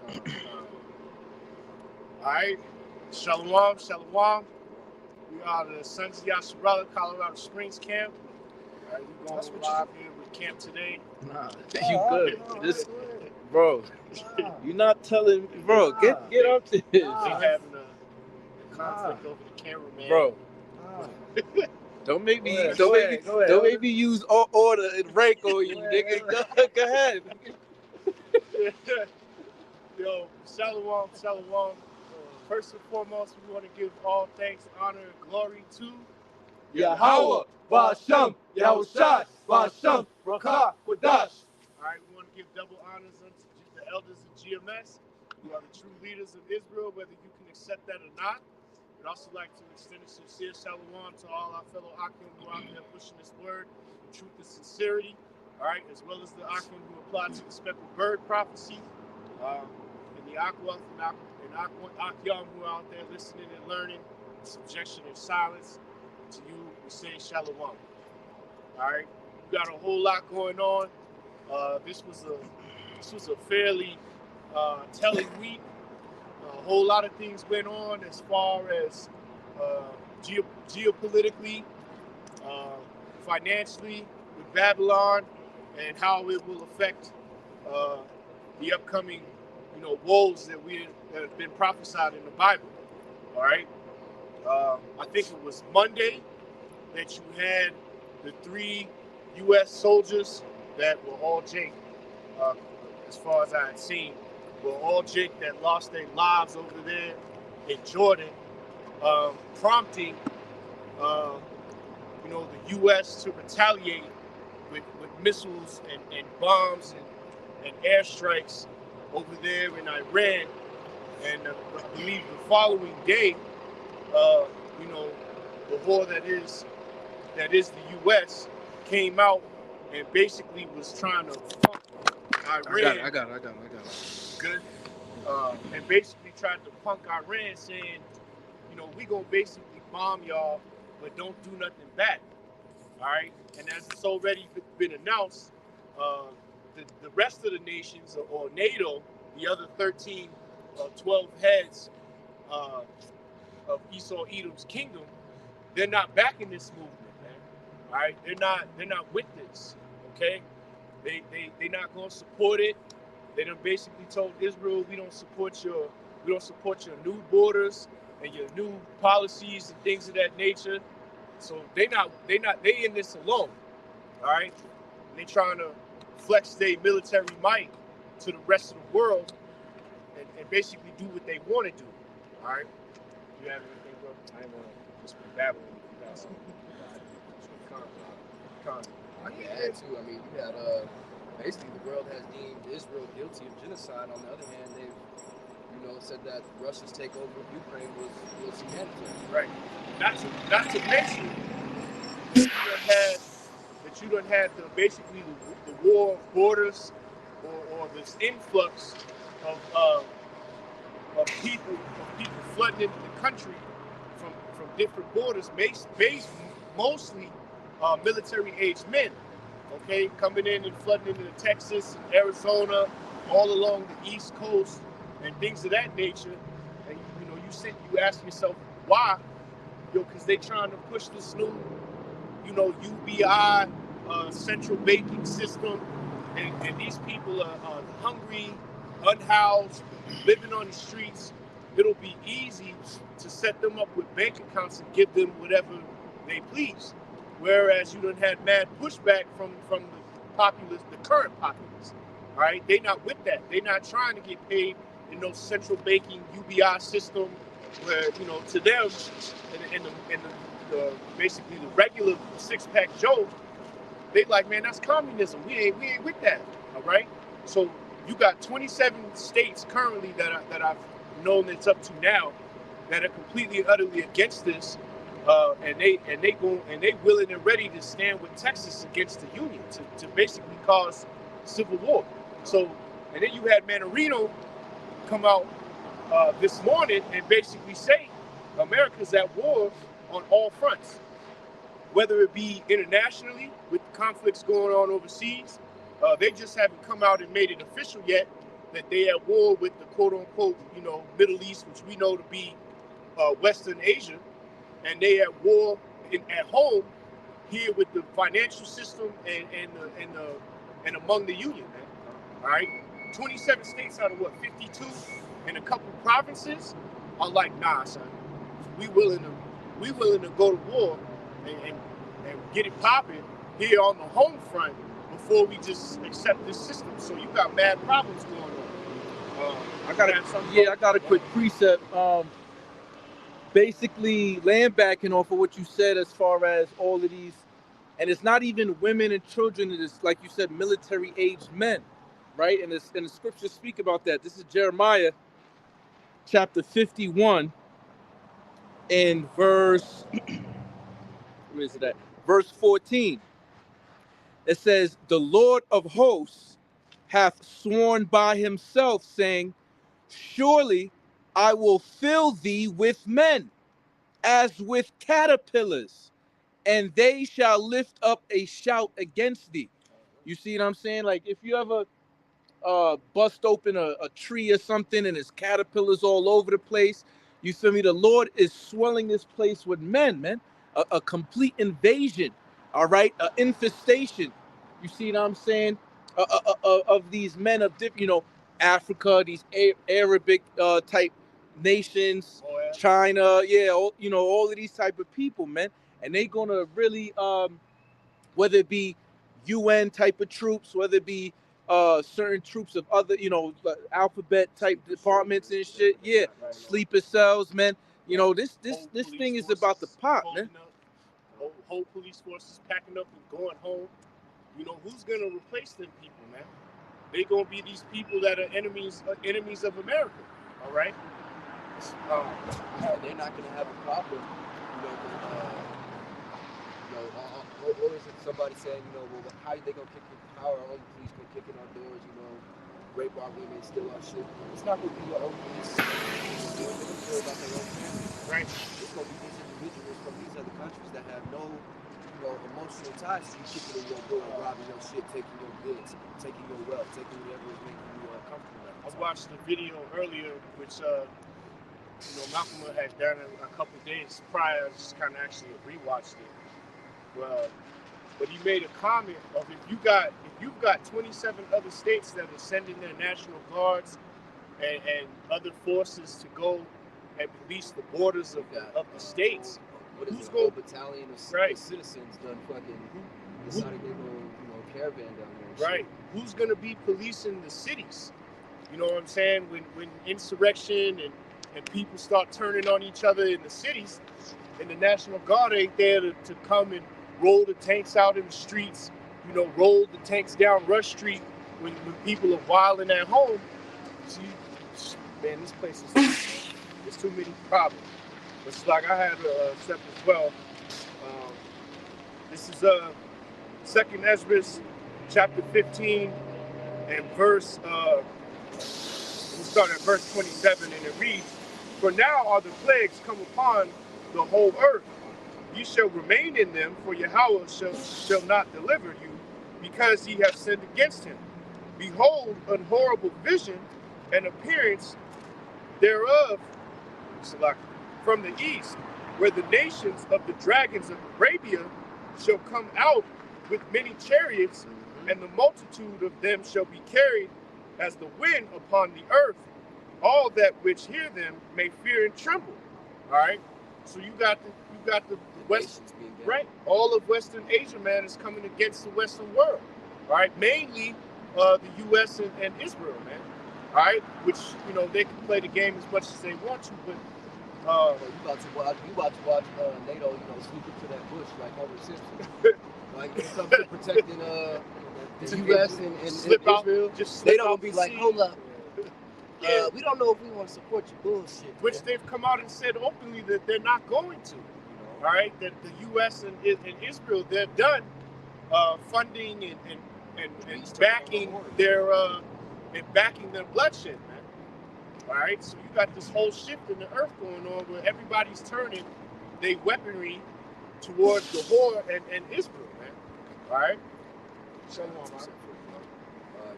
All right, Shalom, Shalom. We are the Sons of Yasharella, Colorado Springs camp. All right, we're going live here with camp today. Nah, you good. Bro, you're not telling me. Bro, get up to this. They having a conflict over the cameraman. Bro. Don't make me use order and rank on you, nigga. Go ahead. Yo, Shalom, Shalom. First and foremost, we want to give all thanks, honor, and glory to Yahweh, Basham, Yahushai, Basham, Rakah, Quadash. All right, we want to give double honors unto the elders of GMS, who are the true leaders of Israel, whether you can accept that or not. We'd also like to extend a sincere shalom to all our fellow Akim who are out there pushing this word, truth and sincerity, all right, as well as the Akim who apply to the speckled bird prophecy, and the Akwath and Akyam who are out there listening and learning, subjection and silence. To you, we say shalom. All right, we got a whole lot going on. This was a fairly telling week. A whole lot of things went on as far as geopolitically, financially with Babylon, and how it will affect the upcoming, woes that have been prophesied in the Bible. All right. I think it was Monday that you had the 3 U.S. soldiers that were all Jake, as far as I had seen, were all Jake that lost their lives over there in Jordan, prompting, the U.S. to retaliate with missiles and bombs and airstrikes over there in Iran. And I believe the following day, the war that is the U.S. came out and basically was trying to punk Iran. I got it. Good. And basically tried to punk Iran, saying, we gonna basically bomb y'all, but don't do nothing back. All right. And as it's already been announced, the rest of the nations, or NATO, the other 12 heads of Esau Edom's kingdom, they're not backing this movement, man. All right, they're not with this. Okay, they're not going to support it. They done basically told Israel, we don't support your new borders and your new policies and things of that nature. So they in this alone. All right, and they trying to flex their military might to the rest of the world and basically do what they want to do. All right. You have anything, bro? I ain't want to just be babbling. I can add too. I mean, you had basically the world has deemed Israel guilty of genocide. On the other hand, they've said that Russia's takeover of Ukraine was humanitarian. Right. Not to mention that you done had basically the war of borders or this influx of people flooding into the country from different borders, based mostly military-aged men, okay, coming in and flooding into Texas and Arizona, all along the East Coast, and things of that nature. And you ask yourself why, because they trying to push this new, UBI central banking system, and these people are hungry, unhoused, living on the streets. It'll be easy to set them up with bank accounts and give them whatever they please. Whereas you done had mad pushback from the populace, the current populace. All right, they not with that. They not trying to get paid in no central banking UBI system where to them and the basically the regular 6-pack Joe, they like, man, that's communism. We ain't with that. All right, so you got 27 states currently that I've known that's up to now that are completely and utterly against this, and they willing and ready to stand with Texas against the Union to basically cause civil war. So, and then you had Manarino come out this morning and basically say America's at war on all fronts, whether it be internationally with conflicts going on overseas. They just haven't come out and made it official yet, that they at war with the quote unquote, Middle East, which we know to be Western Asia, and they at war at home here with the financial system and among the union, man. All right, 27 states out of 52, and a couple provinces are like, nah, son, we willing to go to war and get it popping here on the home front before we just accept this system. So you got mad problems going on. I got a quick precept. Basically, land backing off of what you said as far as all of these, and it's not even women and children. It is, like you said, military-aged men, right? And the scriptures speak about that. This is Jeremiah chapter 51 and verse, where is it at? Verse 14. It says, "The Lord of hosts hath sworn by himself, saying, surely I will fill thee with men, as with caterpillars, and they shall lift up a shout against thee." You see what I'm saying? Like, if you ever bust open a tree or something and there's caterpillars all over the place, you feel me? The Lord is swelling this place with men, man. A complete invasion, all right? An infestation. You see what I'm saying? Of these men of different, Africa, these Arabic type nations, China, all of these type of people, man. And they gonna really, whether it be UN type of troops, whether it be certain troops of other, alphabet type departments and shit. Yeah, sleeper cells, man. This thing is about to pop, man. Whole police forces packing up and going home. Who's gonna replace them people, man? They gonna be these people that are enemies of America. All right. They're not gonna have a problem, or is it somebody saying, well, how are they gonna how are all the police gonna kick in our doors, rape our women, steal our shit? It's not gonna be your own police. They're gonna care about their own family. Right. It's gonna be these individuals from these other countries that have no, emotional ties to you kicking in your door and robbing your shit, taking your goods, taking your wealth, taking whatever is making you comfortable. I watched the video earlier, which Malcolm had done a couple days prior. I just kind of actually rewatched it. But he made a comment of if you've got 27 other states that are sending their national guards and other forces to go and police the borders of the states. Who's going battalion of citizens done fucking decided they go caravan down there? Right. Who's gonna be policing the cities? You know what I'm saying? When insurrection and people start turning on each other in the cities, and the National Guard ain't there to come and roll the tanks out in the streets, roll the tanks down Rush Street when people are wilding at home. See, man, this place is there's too many problems. It's like I had a step as well. This is 2nd Ezra chapter 15 and verse we'll start at verse 27, and it reads, "For now are the plagues come upon the whole earth. Ye shall remain in them, for Yahweh shall not deliver you, because ye have sinned against him. Behold, an horrible vision and appearance thereof from the east, where the nations of the dragons of Arabia shall come out with many chariots, and the multitude of them shall be carried as the wind upon the earth. All that which hear them may fear and tremble." All right. So you got the West, right? All of Western Asia, man, is coming against the Western world. All right. Mainly the U.S. and Israel, man. All right. Which they can play the game as much as they want to, but. You about to watch NATO, sneak into that bush like Homer Simpson. Like when it comes to protecting the U.S. and Israel, they don't be like, hold up. We don't know if we want to support your bullshit. Which they've come out and said openly that they're not going to. All right, that the U.S. and Israel, they're done funding and backing their bloodshed, man. All right, so you got this whole shift in the earth going on where everybody's turning their weaponry towards the war and Israel, man. All right. Shalom,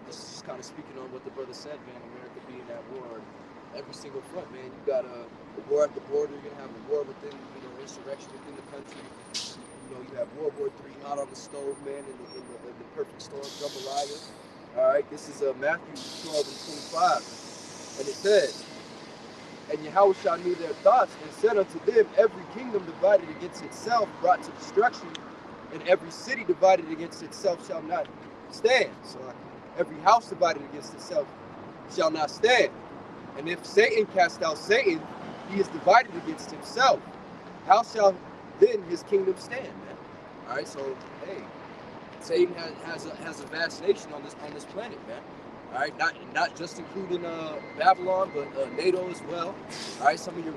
this is just kind of speaking on what the brother said, man. America being at war on every single front, man. You got a war at the border. You're gonna have a war within, insurrection within the country. You have World War III hot on the stove, man, in the perfect storm, jambalaya. All right, this is Matthew 12 and 25, and it says, "And Yahushua knew their thoughts, and said unto them, Every kingdom divided against itself brought to destruction, and every city divided against itself shall not stand. So every house divided against itself shall not stand. And if Satan cast out Satan, he is divided against himself. How shall then his kingdom stand, man?" All right, so hey, Satan has a vast nation on this planet, man. All right, not just including Babylon, but NATO as well. All right, some of your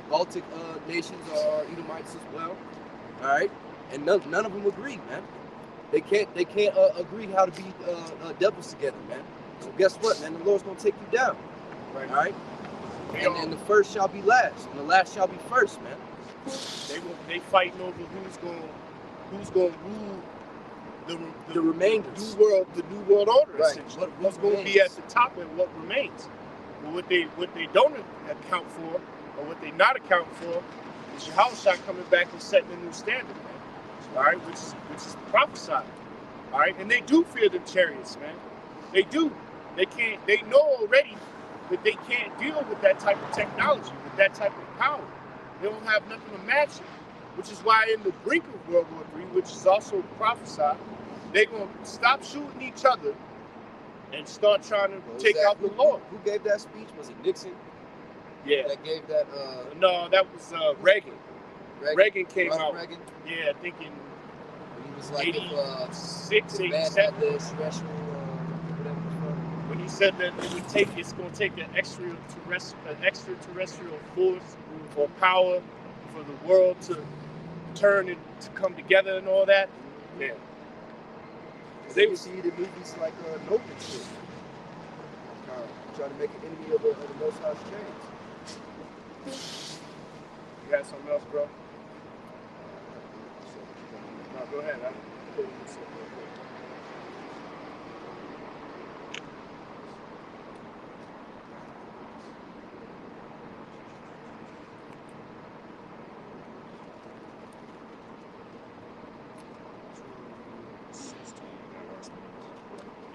Baltic nations are Edomites as well. All right, and none of them agree, man. They can't agree how to be devils together, man. So guess what, man? The Lord's gonna take you down. Right. All right. And the first shall be last, and the last shall be first, man. They fighting over who's going to rule The remainders. the new world order. Right. Essentially. What Who's going to be remains? at the top and what remains? But what they don't account for, or what they not account for, is Yahushua coming back and setting a new standard, man. All right, which is prophesied. All right, and they do fear the chariots, man. They do. They know already that they can't deal with that type of technology, with that type of power. They don't have nothing to match it, which is why in the brink of World War III, which is also prophesied, they're going to stop shooting each other and start trying to take out the Lord. Who gave that speech? Was it Nixon? Yeah. That gave that. No, that was Reagan. Reagan came Ronald out. Reagan. Yeah, I think in When he was like, 86, the man 87. had the extraterrestrial, whatever the fuck. When he said that it's going to take an extraterrestrial force or power for the world to turn and to come together and all that. Yeah. They would see the movies like Nope and shit. Trying to make an enemy of the Most High's chains. You got something else, bro? No, go ahead. I'm putting this up real quick.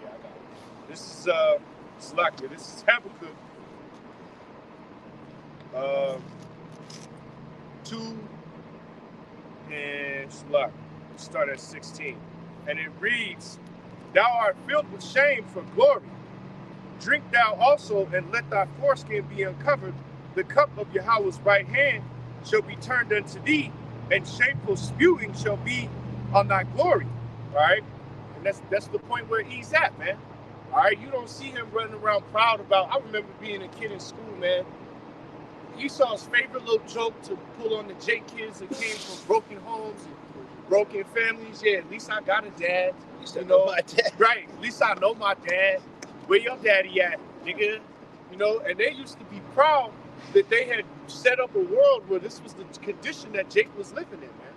Yeah, I got it. This is Slakia. This is Habakkuk 2 and Slakia. Start at 16. And it reads, "Thou art filled with shame for glory. Drink thou also, and let thy foreskin be uncovered. The cup of Yahweh's right hand shall be turned unto thee, and shameful spewing shall be on thy glory." All right? And that's the point where he's at, man. All right? You don't see him running around proud about, I remember being a kid in school, man. Esau's favorite little joke to pull on the J kids that came from broken homes and broken families. Yeah, at least I got a dad. At least I know my dad. Right. At least I know my dad. Where your daddy at, nigga? And they used to be proud that they had set up a world where this was the condition that Jake was living in, man.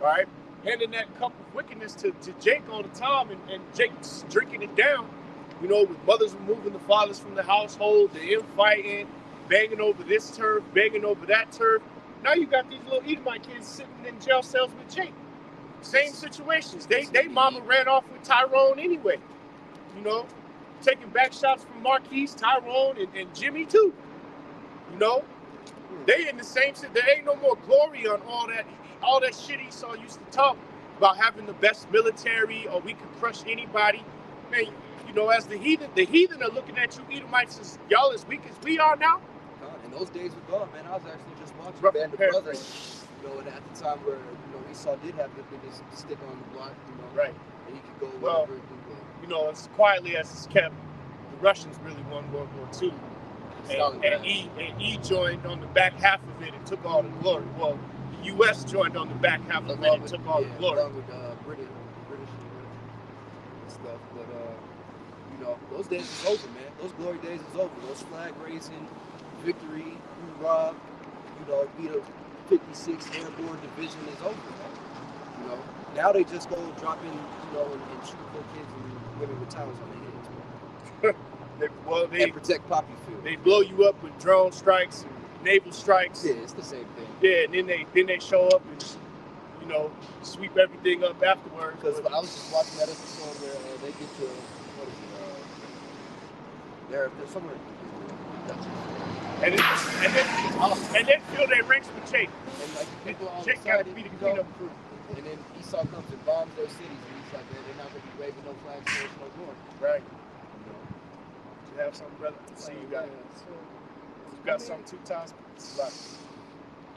All right? Handing that cup of wickedness to Jake all the time, and Jake's drinking it down, with mothers removing the fathers from the household, the infighting, banging over this turf, banging over that turf. Now you got these little Edomite kids sitting in jail cells with Jake. Same situations. They mama ran off with Tyrone anyway. Taking back shots from Marquise, Tyrone, and Jimmy too. They in the same shit. There ain't no more glory on all that shit Esau used to talk about, having the best military, or we could crush anybody. Man, as the heathen are looking at you Edomites as y'all as weak as we are now. And those days were gone, man. I was actually just watching Rough Band of compare. Brothers, and at the time where Esau did have the biggest stick on the block, Right. and he could go Well, wherever he could go. As quietly as it's kept, the Russians really won World War II. And he joined on the back half of it and took all the glory. Well, the U.S. joined on the back half of it and took all the glory. Along with British and stuff. But, those days is over, man. Those glory days is over. Those flag raising, victory, hoorah, beat a 56th Airborne Division is over, man. Now they just go drop in, and shoot little kids and women with towels on their heads, man. They and protect poppy field. they blow you up with drone strikes and naval strikes. Yeah, it's the same thing. Yeah, and then they show up and sweep everything up afterwards. Because I was just watching that episode where they get to what is it? They're somewhere. And then feel their ranks with Jake. And like the people on the Jake gotta side, be the you cleanup know, crew. and then Esau comes and bombs those cities, and he's like, man, they're not gonna be waving no flags, no more. Right. You know? You have something, brother? See, you got something 2 times.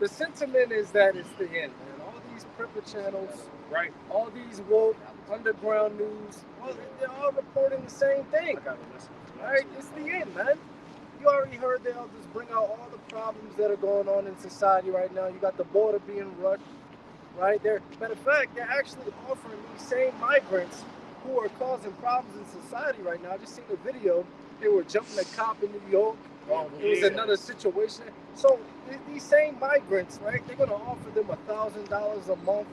The sentiment is that it's the end, man. All these prepper channels, Right. all these woke underground news, well, they're all reporting the same thing. I gotta listen. Right? It's the end, man. You already heard they'll just bring out all the problems that are going on in society right now. You got the border being rushed, right? Matter of fact, they're actually offering these same migrants who are causing problems in society right now. I just seen a video. They were jumping a cop in New York. Oh, It was another situation. So these same migrants, right? They're gonna offer them $1,000 a month.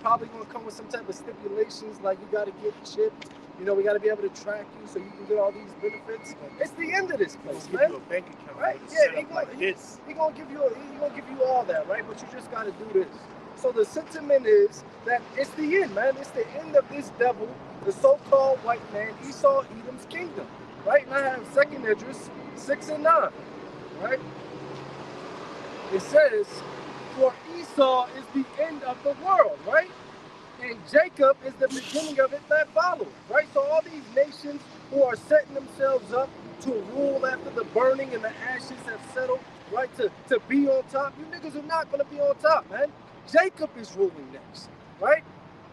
Probably gonna come with some type of stipulations like you gotta get chipped. You know, we gotta be able to track you so you can get all these benefits. It's the end of this place, Give man. you a bank account. Right? With a Yeah, setup like this. He gonna give you all that, right? But you just gotta do this. So the sentiment is that it's the end, man. It's the end of this devil, the so-called white man, Esau, Edom's kingdom, right? And I have 2nd Esdras 6 and 9, right? It says, for Esau is the end of the world, right? And Jacob is the beginning of it that follows, right? So all these nations who are setting themselves up to rule after the burning and the ashes have settled, right? To be on top. You niggas are not gonna be on top, man. Jacob is ruling next, right?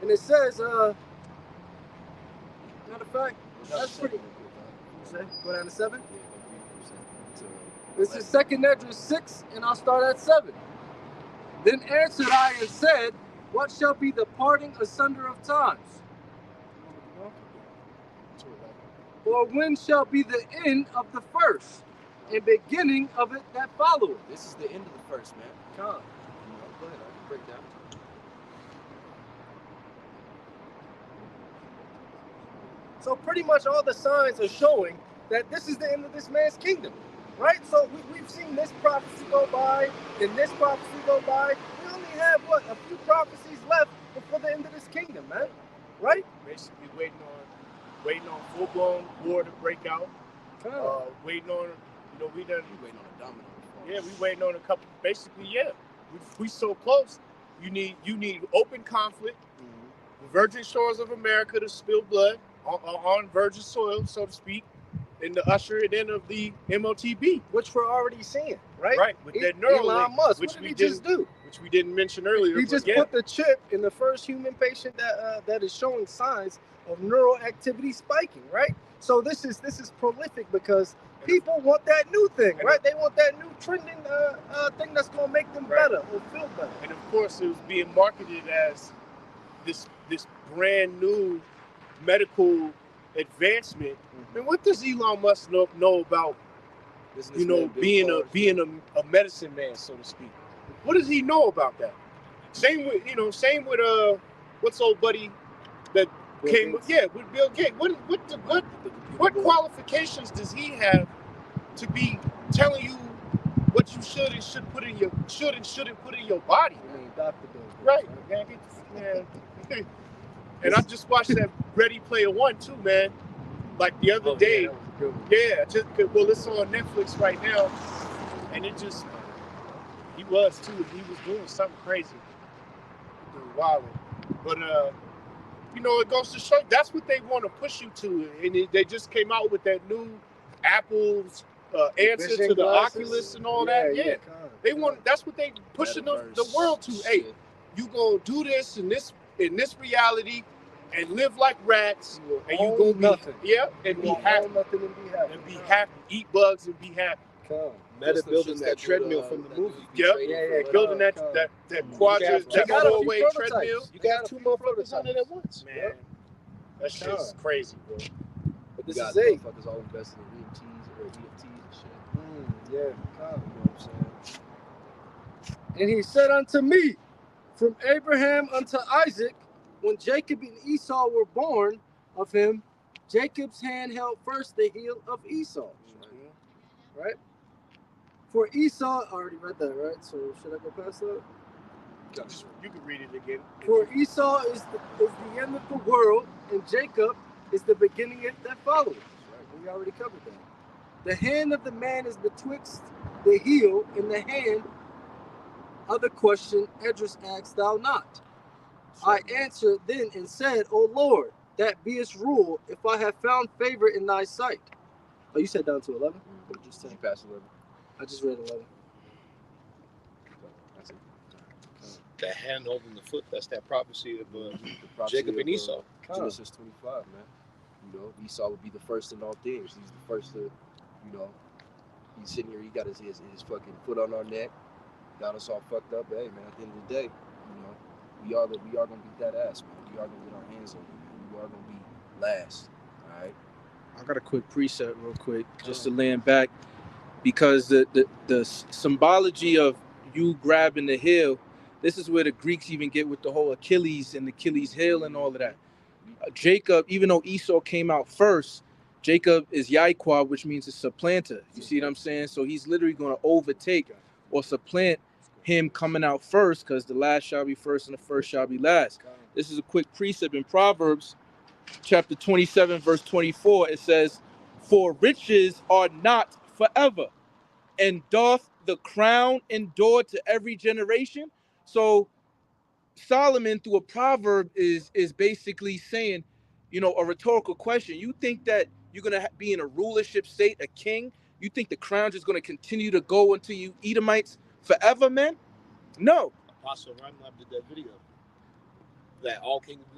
And it says, matter of fact, that's pretty. Go down to 7. This is 2nd Esdras 6, and I'll start at 7. Then answered I and said, what shall be the parting asunder of times? Or when shall be the end of the first, and beginning of it that followeth? This is the end of the first, man. Come. You know, go ahead, I can break down. So pretty much all the signs are showing that this is the end of this man's kingdom, right? So we've seen this prophecy go by, and this prophecy go by. We only have, a few prophecies left before the end of this kingdom, man, right? Basically waiting on full-blown war to break out. Waiting on, we done. You waiting on a domino. Yeah, we waiting on a couple. Basically, yeah, we so close. You need open conflict. The virgin shores of America to spill blood on virgin soil, so to speak, and the usher it in of the MOTB, Which we're already seeing, right? right? With that neural Elon link, Musk, which what did we he didn't, just do? which we didn't mention earlier. He but just yeah, put the chip in the first human patient that is showing signs of neural activity spiking, right? So this is prolific because people want that new thing, right? They want that new trending thing that's gonna make them Right. better or feel better. and of course it was being marketed as this brand new medical advancement. And what does Elon Musk know about being a medicine man, so to speak? What does he know about that? Same with what's old buddy that came with Bill Gates. What qualifications does he have to be telling you what you should and shouldn't put in your body? I mean, Dr. Bill. Right, man. And I just watched that Ready Player One too, man. Like the other day. Yeah, that was a good one. Yeah, it's on Netflix right now, and he was doing something crazy, doing wild. But it goes to show that's what they want to push you to, and they just came out with that new Apple's answer Vision to the glasses? Oculus and all that. Yeah, they want. That's what they pushing the world to. Hey, you gonna do this in this reality and live like rats, and you gonna be nothing. and be You happy, own nothing and be happy. eat bugs and be happy. Come. Meta building that treadmill from the movie. Yep. Come. Building that quadrant, You got a few four-way prototypes. treadmill. You got 2 more prototypes on it at once. Man, that shit's crazy, bro. But You this got is it. motherfuckers all invested in EMTs or EFTs and shit. Yeah, come. You know what I'm saying? And he said unto me, from Abraham unto Isaac, when Jacob and Esau were born of him, Jacob's hand held first the heel of Esau. Mhm. Right? For Esau, I already read that, right? So should I go past that? You can read it again. For Esau is the end of the world, and Jacob is the beginning that follows. Right? We already covered that. The hand of the man is betwixt the heel and the hand. Other question, Edris asked thou not. I answered then and said, O Lord, that beest rule, if I have found favor in thy sight. Oh, you said down to 11? Or just 10? You passed 11. I just read 11. That's it. That hand holding the foot, that's that prophecy of The prophecy Jacob and of, Esau. Genesis 25, man. You know, Esau would be the first in all things. He's the first to, you know, he's sitting here, he got his fucking foot on our neck, got us all fucked up. Hey, man, at the end of the day, you know, we are gonna beat that ass, man. We are gonna get our hands on it, man. We are gonna be last. All right. I got a quick preset real quick just to land back, because the symbology of you grabbing the heel, this is where the Greeks even get with the whole Achilles and Achilles heel and all of that. Jacob, even though Esau came out first, Jacob is Yaiqua, which means a supplanter. You see what I'm saying? So he's literally going to overtake or supplant him coming out first, because the last shall be first and the first shall be last. This is a quick precept in Proverbs chapter 27 verse 24. It says, for riches are not forever, and doth the crown endure to every generation. So Solomon, through a proverb, is basically saying, you know, a rhetorical question. You think that you're gonna be in a rulership state, a king? You think the crown is gonna continue to go until you Edomites forever, man? No. Apostle Ramlab did that video. That all kingdoms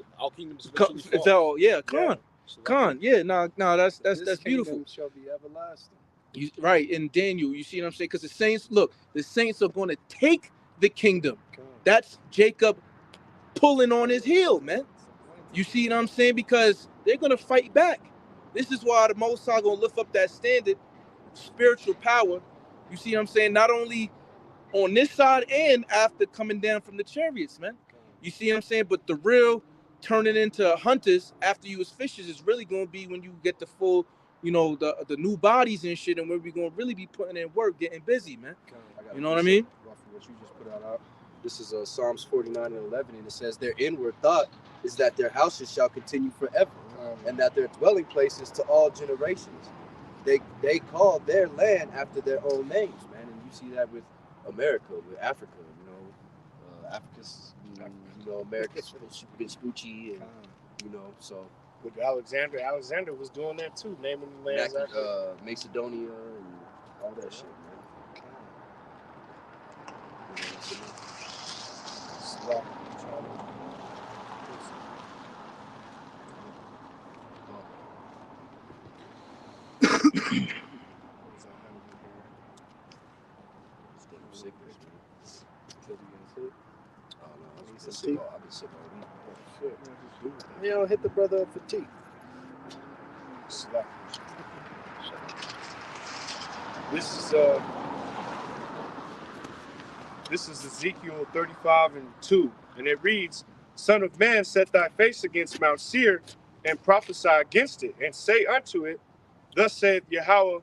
eventually fall. Khan, So Khan, yeah, no, that's This beautiful. kingdom shall be everlasting. You, right, in Daniel, you see what I'm saying? Because the saints, look, the saints are going to take the kingdom. That's Jacob pulling on his heel, man. You see what I'm saying? Because they're going to fight back. This is why the Most High going to lift up that standard, spiritual power. You see what I'm saying? Not only on this side and after coming down from the chariots, man. You see what I'm saying? But the real turning into hunters after you as fishers is really going to be when you get the full, you know, the new bodies and shit, and where we going to really be putting in work, getting busy, man. You know what I mean? What you just put out. This is Psalms 49 and 11, and it says, their inward thought is that their houses shall continue forever, and that their dwelling places to all generations. They call their land after their own names, man. And you see that with America, with Africa, you know. Africa's, you know, America's been spoochy, and, you know, so. with Alexander was doing that too, naming the lands after. Macedonia and all that shit, man. Slow. I've been sick all week. You know, hit the brother up for tea. Slow. This is Ezekiel 35:2, and it reads, Son of man, set thy face against Mount Seir, and prophesy against it, and say unto it, Thus saith Yahweh,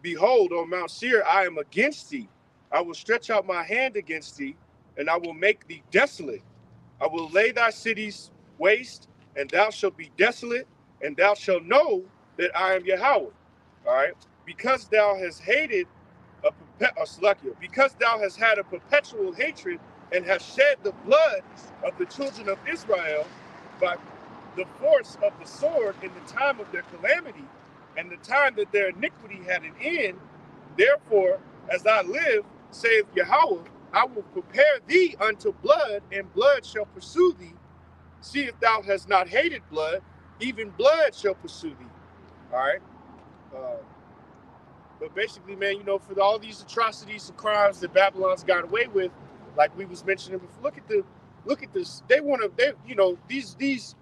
Behold, on Mount Seir I am against thee. I will stretch out my hand against thee, and I will make thee desolate. I will lay thy cities waste, and thou shalt be desolate, and thou shalt know that I am Yahweh. All right? Because thou hast hated because thou hast had a perpetual hatred and hast shed the blood of the children of Israel by the force of the sword in the time of their calamity and the time that their iniquity had an end, therefore, as I live, saith Yahweh, I will prepare thee unto blood, and blood shall pursue thee. See if thou hast not hated blood, even blood shall pursue thee. All right? But basically, man, you know, for all these atrocities and crimes that Babylon's got away with, like we was mentioning before, look at this. These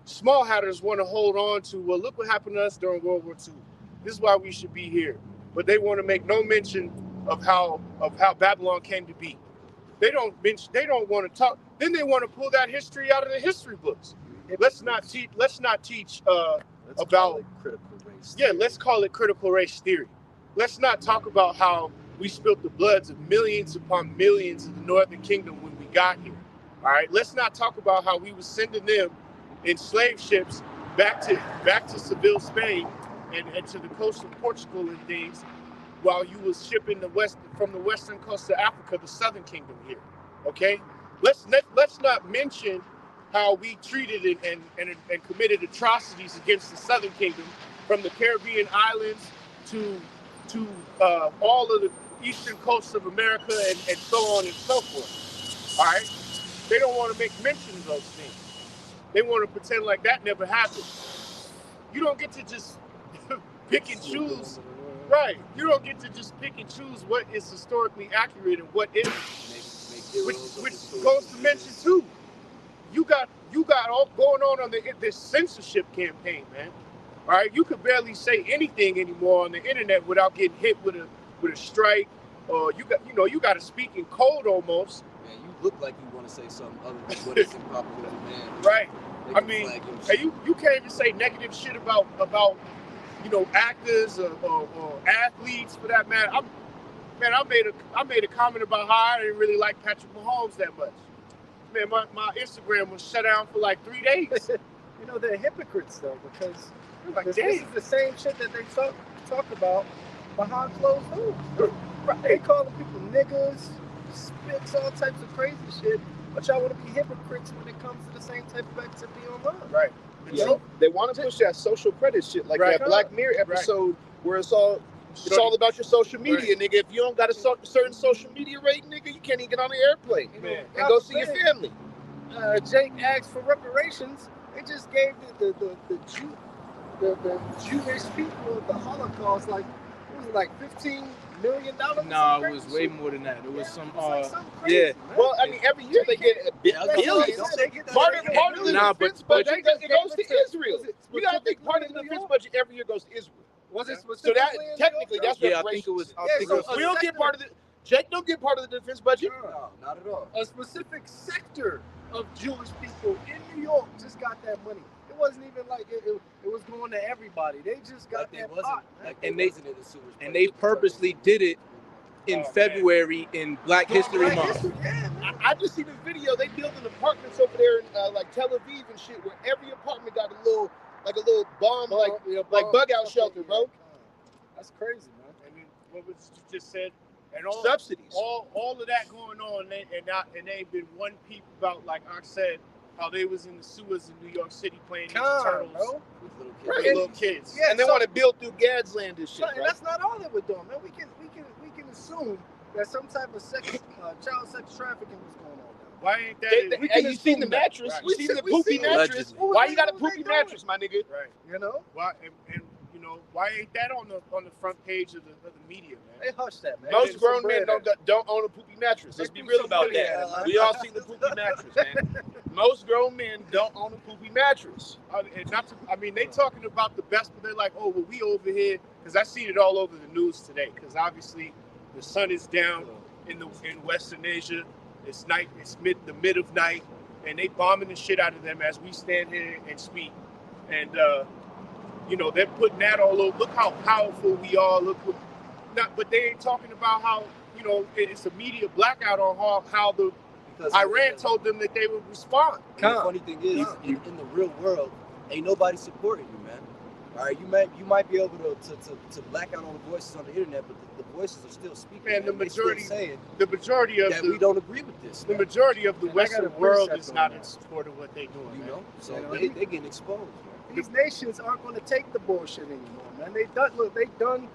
small hatters want to hold on to, well, look what happened to us during World War II. This is why we should be here. But they want to make no mention of how Babylon came to be. They don't want to talk. Then they want to pull that history out of the history books. Let's not teach Let's about call it critical race. yeah, theory. let's call it critical race theory. Let's not talk about how we spilt the bloods of millions upon millions of the Northern Kingdom when we got here. All right, let's not talk about how we were sending them in slave ships back to Seville, Spain, and to the coast of Portugal and things, while you was shipping from the western coast of Africa, the Southern Kingdom here. Okay, let's not mention how we treated and committed atrocities against the Southern Kingdom, from the Caribbean islands to all of the eastern coast of America and so on and so forth. All right, they don't want to make mention of those things. They want to pretend like that never happened. You don't get to just pick and choose. Right. You don't get to just pick and choose what is historically accurate and what isn't. Which goes to mention too, you got all going on this censorship campaign, man. All right, you could barely say anything anymore on the internet without getting hit with a strike, or you got to speak in code almost. Man, you look like you want to say something other than what is improper with a man. Right. They I can mean, flag your hey, shit. you can't even say negative shit about actors or athletes for that matter. I made a comment about how I didn't really like Patrick Mahomes that much. Man, my Instagram was shut down for like 3 days. You know, they're hypocrites though, because Like, this damn. is the same shit that they talk about behind closed doors. They calling people niggas, spits, all types of crazy shit. But y'all want to be hypocrites when it comes to the same type of activity online. Right. Yeah, they want to push that social credit shit, like Right. that Black Mirror episode where it's all about your social media, nigga. If you don't got a certain social media rating, nigga, you can't even get on the airplane You know, Man. and go see your family. Jake asked for reparations. They just gave the Jewish people of the Holocaust like $15 million. Nah, it was way more than that. It was some crazy, man. Well, I mean, every year they get billions. Part of the Nah, defense but budget it goes to Israel. You gotta think part of the defense budget every year goes to Israel. Was it So specifically that in New technically York? that's yeah, I reparations. think it was. I Yeah, think so it was We don't get part of the. Jake don't get part of the defense budget. No, not at all. A specific sector of Jewish people in New York just got that money. It wasn't even like it was going to everybody. They just got Like they that wasn't. pot. man. Like they And they- wasn't in the sewers. and they purposely did it in Oh, man. February in Black History Black Month. history, yeah, man. I just see this video. They building apartments over there in like Tel Aviv and shit, where every apartment got a little bomb, like bug out shelter, bro. That's crazy, man. And then what was you just said? And all Subsidies. all of that going on, and they've been one peep about, like I said, how they was in the sewers in New York City playing Ninja Turtles bro. with little kids. Right. with little kids. Yeah, And they so- want to build through Gad's land and shit, But right? that's not all they were doing, man. We can assume that some type of child sex trafficking was going on. Why ain't that? Hey, you seen the mattress? Right. You seen the We poopy seen it. mattress? Allegedly. Why you got a What was poopy they doing? mattress, my nigga? Right. You know, Why and why ain't that on the front page of the media, man? they hushed that, man. Most They grown some men bread don't own a poopy mattress. Let's be real about that. We all seen the poopy mattress, man. Most grown men don't own a poopy mattress. They talking about the best, but they're like, oh, well, we over here, because I seen it all over the news today. Because obviously, the sun is down in Western Asia. It's night. It's the mid of night, and they bombing the shit out of them as we stand here and speak. And they're putting that all over. Look how powerful we are. But they ain't talking about how it's a media blackout on how the Because Iran told them that they would respond. And the funny thing is, in the real world, ain't nobody supporting you, man. All right, you might be able to black out on the voices on the internet, but the voices are still speaking. Man, the They still majority- saying The majority of that we don't agree with this. the man. majority of the Man, I got Western a world precept is on not that. in support of what they're doing. You man. know, so You know, they getting exposed, man. These nations aren't going to take the bullshit anymore, man. They done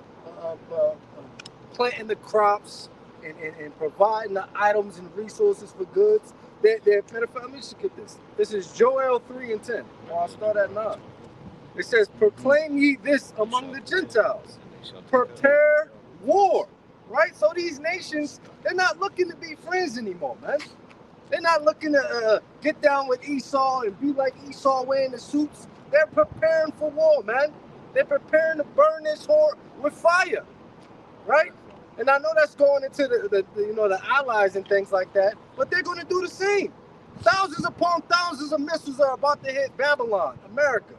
planting the crops and providing the items and resources for goods. They're matter of fact, let me just get this. This is Joel 3:10. I'll start at 9. It says, "Proclaim ye this among the Gentiles, prepare war." Right? So these nations, they're not looking to be friends anymore, man. They're not looking to get down with Esau and be like Esau wearing the suits. They're preparing for war, man. They're preparing to burn this whore with fire, right? And I know that's going into the allies and things like that, but they're going to do the same. Thousands upon thousands of missiles are about to hit Babylon, America.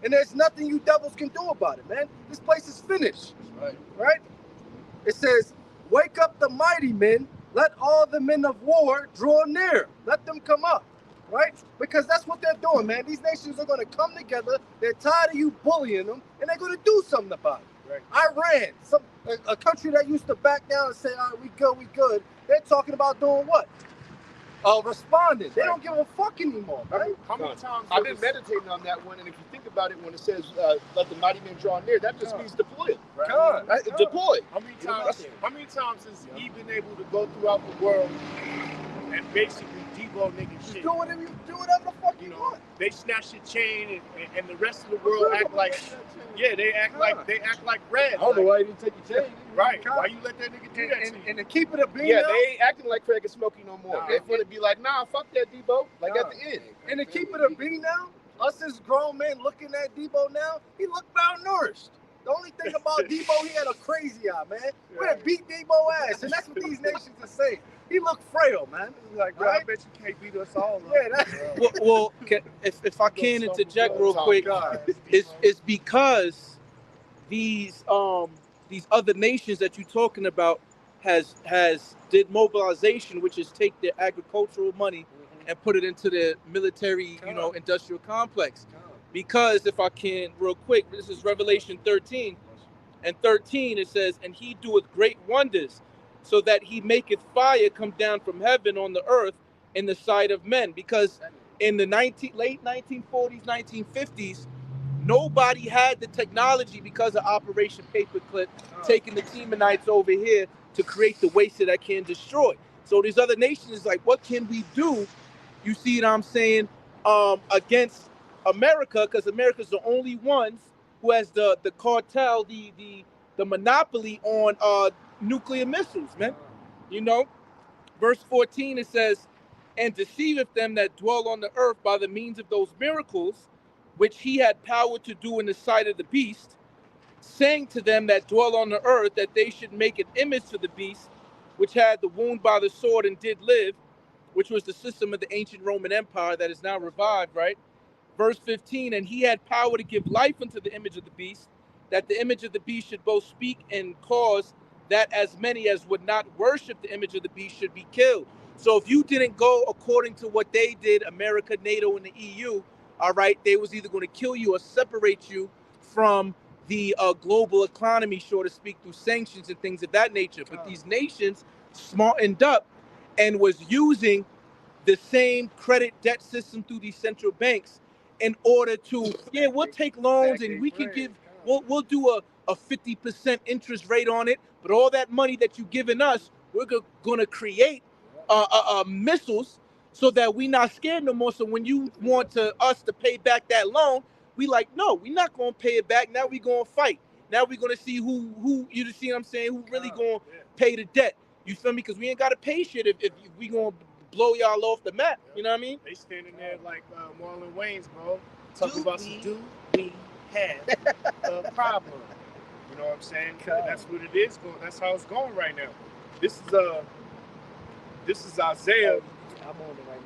And there's nothing you devils can do about it, man. This place is finished, Right. right? It says, wake up the mighty men. Let all the men of war draw near. Let them come up, right? Because that's what they're doing, man. These nations are going to come together. They're tired of you bullying them, and they're going to do something about it. Right. Iran, a country that used to back down and say, all right, we good. They're talking about doing what? Responding. They don't give a fuck anymore, right? How many times I've been meditating on that one, and if you think about it, when it says let the mighty men draw near, that just means deploy. Right? Deploy. How many times has he been able to go throughout the world and basically Debo niggas shit? Do whatever the fuck you want. They snatch your chain and the rest of the world act like, yeah, they act like red. I don't know why you didn't take your chain. Right? Why you let that nigga do that to you? And to keep it a bean, Yeah, they ain't acting like Craig and Smokey no more. Nah. They're gonna be like, nah, fuck that Debo. Like Nah. at the end. and to keep it a bean now, us as grown men looking at Debo now, he looked malnourished. The only thing about Debo, he had a crazy eye, man. We had beat Debo ass, and that's what these nations are saying. He looked frail, man. Like, bro, I bet you can't beat us all. Yeah, that's Well, if I can interject real quick, it's because these other nations that you're talking about has did mobilization, which is take their agricultural money and put it into the military, industrial complex. Because if I can real quick, this is Revelation 13. And 13 it says, and he doeth great wonders, so that he maketh fire come down from heaven on the earth in the sight of men. Because in the late 1940s, 1950s, nobody had the technology because of Operation Paperclip, taking the Temanites over here to create the waste that can destroy. So these other nations like, what can we do? You see what I'm saying? Against America, because America's the only ones who has the cartel, the monopoly on nuclear missiles, man. Verse 14 it says, and deceiveth them that dwell on the earth by the means of those miracles which he had power to do in the sight of the beast, saying to them that dwell on the earth that they should make an image to the beast, which had the wound by the sword and did live, which was the system of the ancient Roman Empire that is now revived, right? Verse 15, and he had power to give life unto the image of the beast, that the image of the beast should both speak and cause that as many as would not worship the image of the beast should be killed. So if you didn't go according to what they did, America, NATO, and the EU, all right, they was either going to kill you or separate you from the global economy, so to speak, through sanctions and things of that nature. But these nations smartened up and was using the same credit debt system through these central banks in order to, we'll take loans and we can give, we'll do a 50% interest rate on it, but all that money that you're giving us, we're going to create missiles so that we not scared no more. So when you want us to pay back that loan, we like, no, we're not going to pay it back. Now we're going to fight. Now we're going to see who you see what I'm saying, who really going to pay the debt. You feel me? Because we ain't got to pay shit if we going to blow y'all off the map. You know what I mean? They standing there like Marlon Wayans, bro. Talking about do we have a problem? You know what I'm saying? That's what it is. That's how it's going right now. This is Isaiah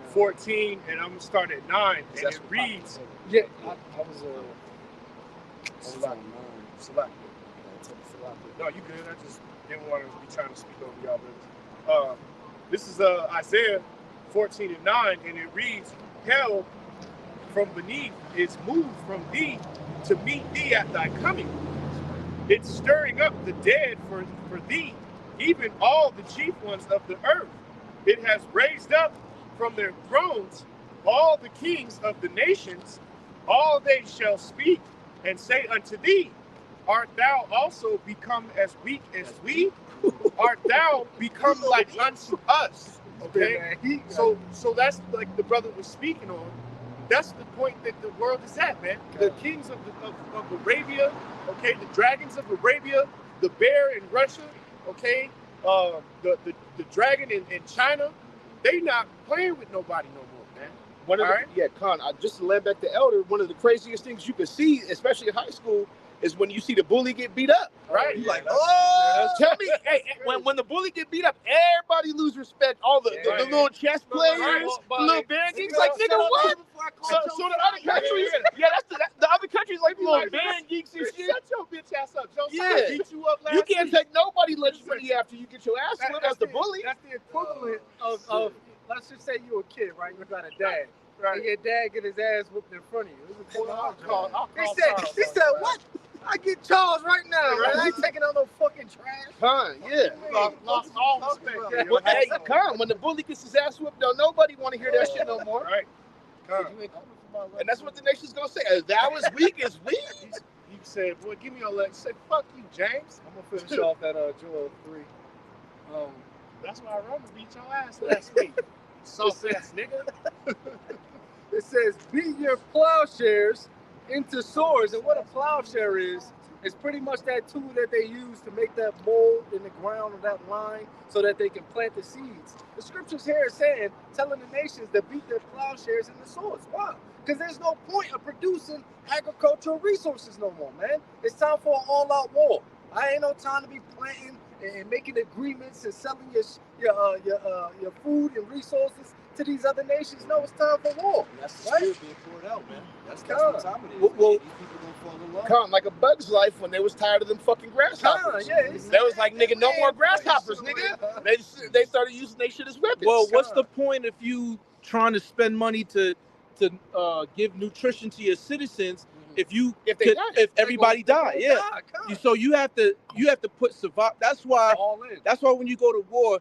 14, and I'm gonna start at 9, and it reads. yeah. I was on 9. Select. No, you good. I just didn't want to be trying to speak over y'all, but this is Isaiah 14 and 9, and it reads, hell from beneath is moved from thee to meet thee at thy coming. It's stirring up the dead for thee, even all the chief ones of the earth. It has raised up from their thrones all the kings of the nations. All they shall speak and say unto thee, art thou also become as weak as we? Art thou become like unto us? Okay, so that's like the brother was speaking on. That's the point that the world is at, man. The kings of Arabia, okay, the dragons of Arabia, the bear in Russia, okay, the dragon in China, they not playing with nobody no more, man. Con, just to land back to Elder, one of the craziest things you can see, especially in high school, is when you see the bully get beat up, right? You're like, tell me, hey, when the bully get beat up, everybody lose respect. All the little chess players, the little band. He's like, nigga, what? So the other countries, the other countries countries like little these band geeks and shit. Shut your bitch ass up. Joe Yeah. Side beat you up last You can't week. take nobody lunch money after you get your ass whipped as the bully. That's the equivalent of let's just say you're a kid, right? You got a dad. Right. And your dad get his ass whooped in front of you. This is I'll call he Charles said, on that. what? I get Charles right now, man. I ain't taking out no fucking trash. Yeah. Lost all respect. Yeah. But hey, come when the bully gets his ass whipped, don't nobody want to hear that shit no more. Right. You ain't coming for my left. And that's what the nation's gonna say. As thou is weak is weak. He said, boy, give me your leg. He said, fuck you, James. I'm gonna finish off that Joel 3. That's why I run to beat your ass last week. Soft ass nigga. It says, beat your plowshares into swords. And what a plowshare is pretty much that tool that they use to make that mold in the ground of that line so that they can plant the seeds. The scriptures here are saying, telling the nations to beat their plowshares into swords. Why? Because there's no point of producing agricultural resources no more, man. It's time for an all-out war. I ain't no time to be planting and making agreements and selling your food and resources to these other nations. No, it's time for war. And that's the Right? spirit being poured out, man. That's what time it is. Well, these people gonna fall in love. Come like a Bug's Life when they was tired of them fucking grasshoppers. They was like, nigga, no more grasshoppers, nigga. They started using they shit as weapons. Well, what's the point if you trying to spend money to give nutrition to your citizens if everybody die? Yeah. So you have to put survive. That's why when you go to war,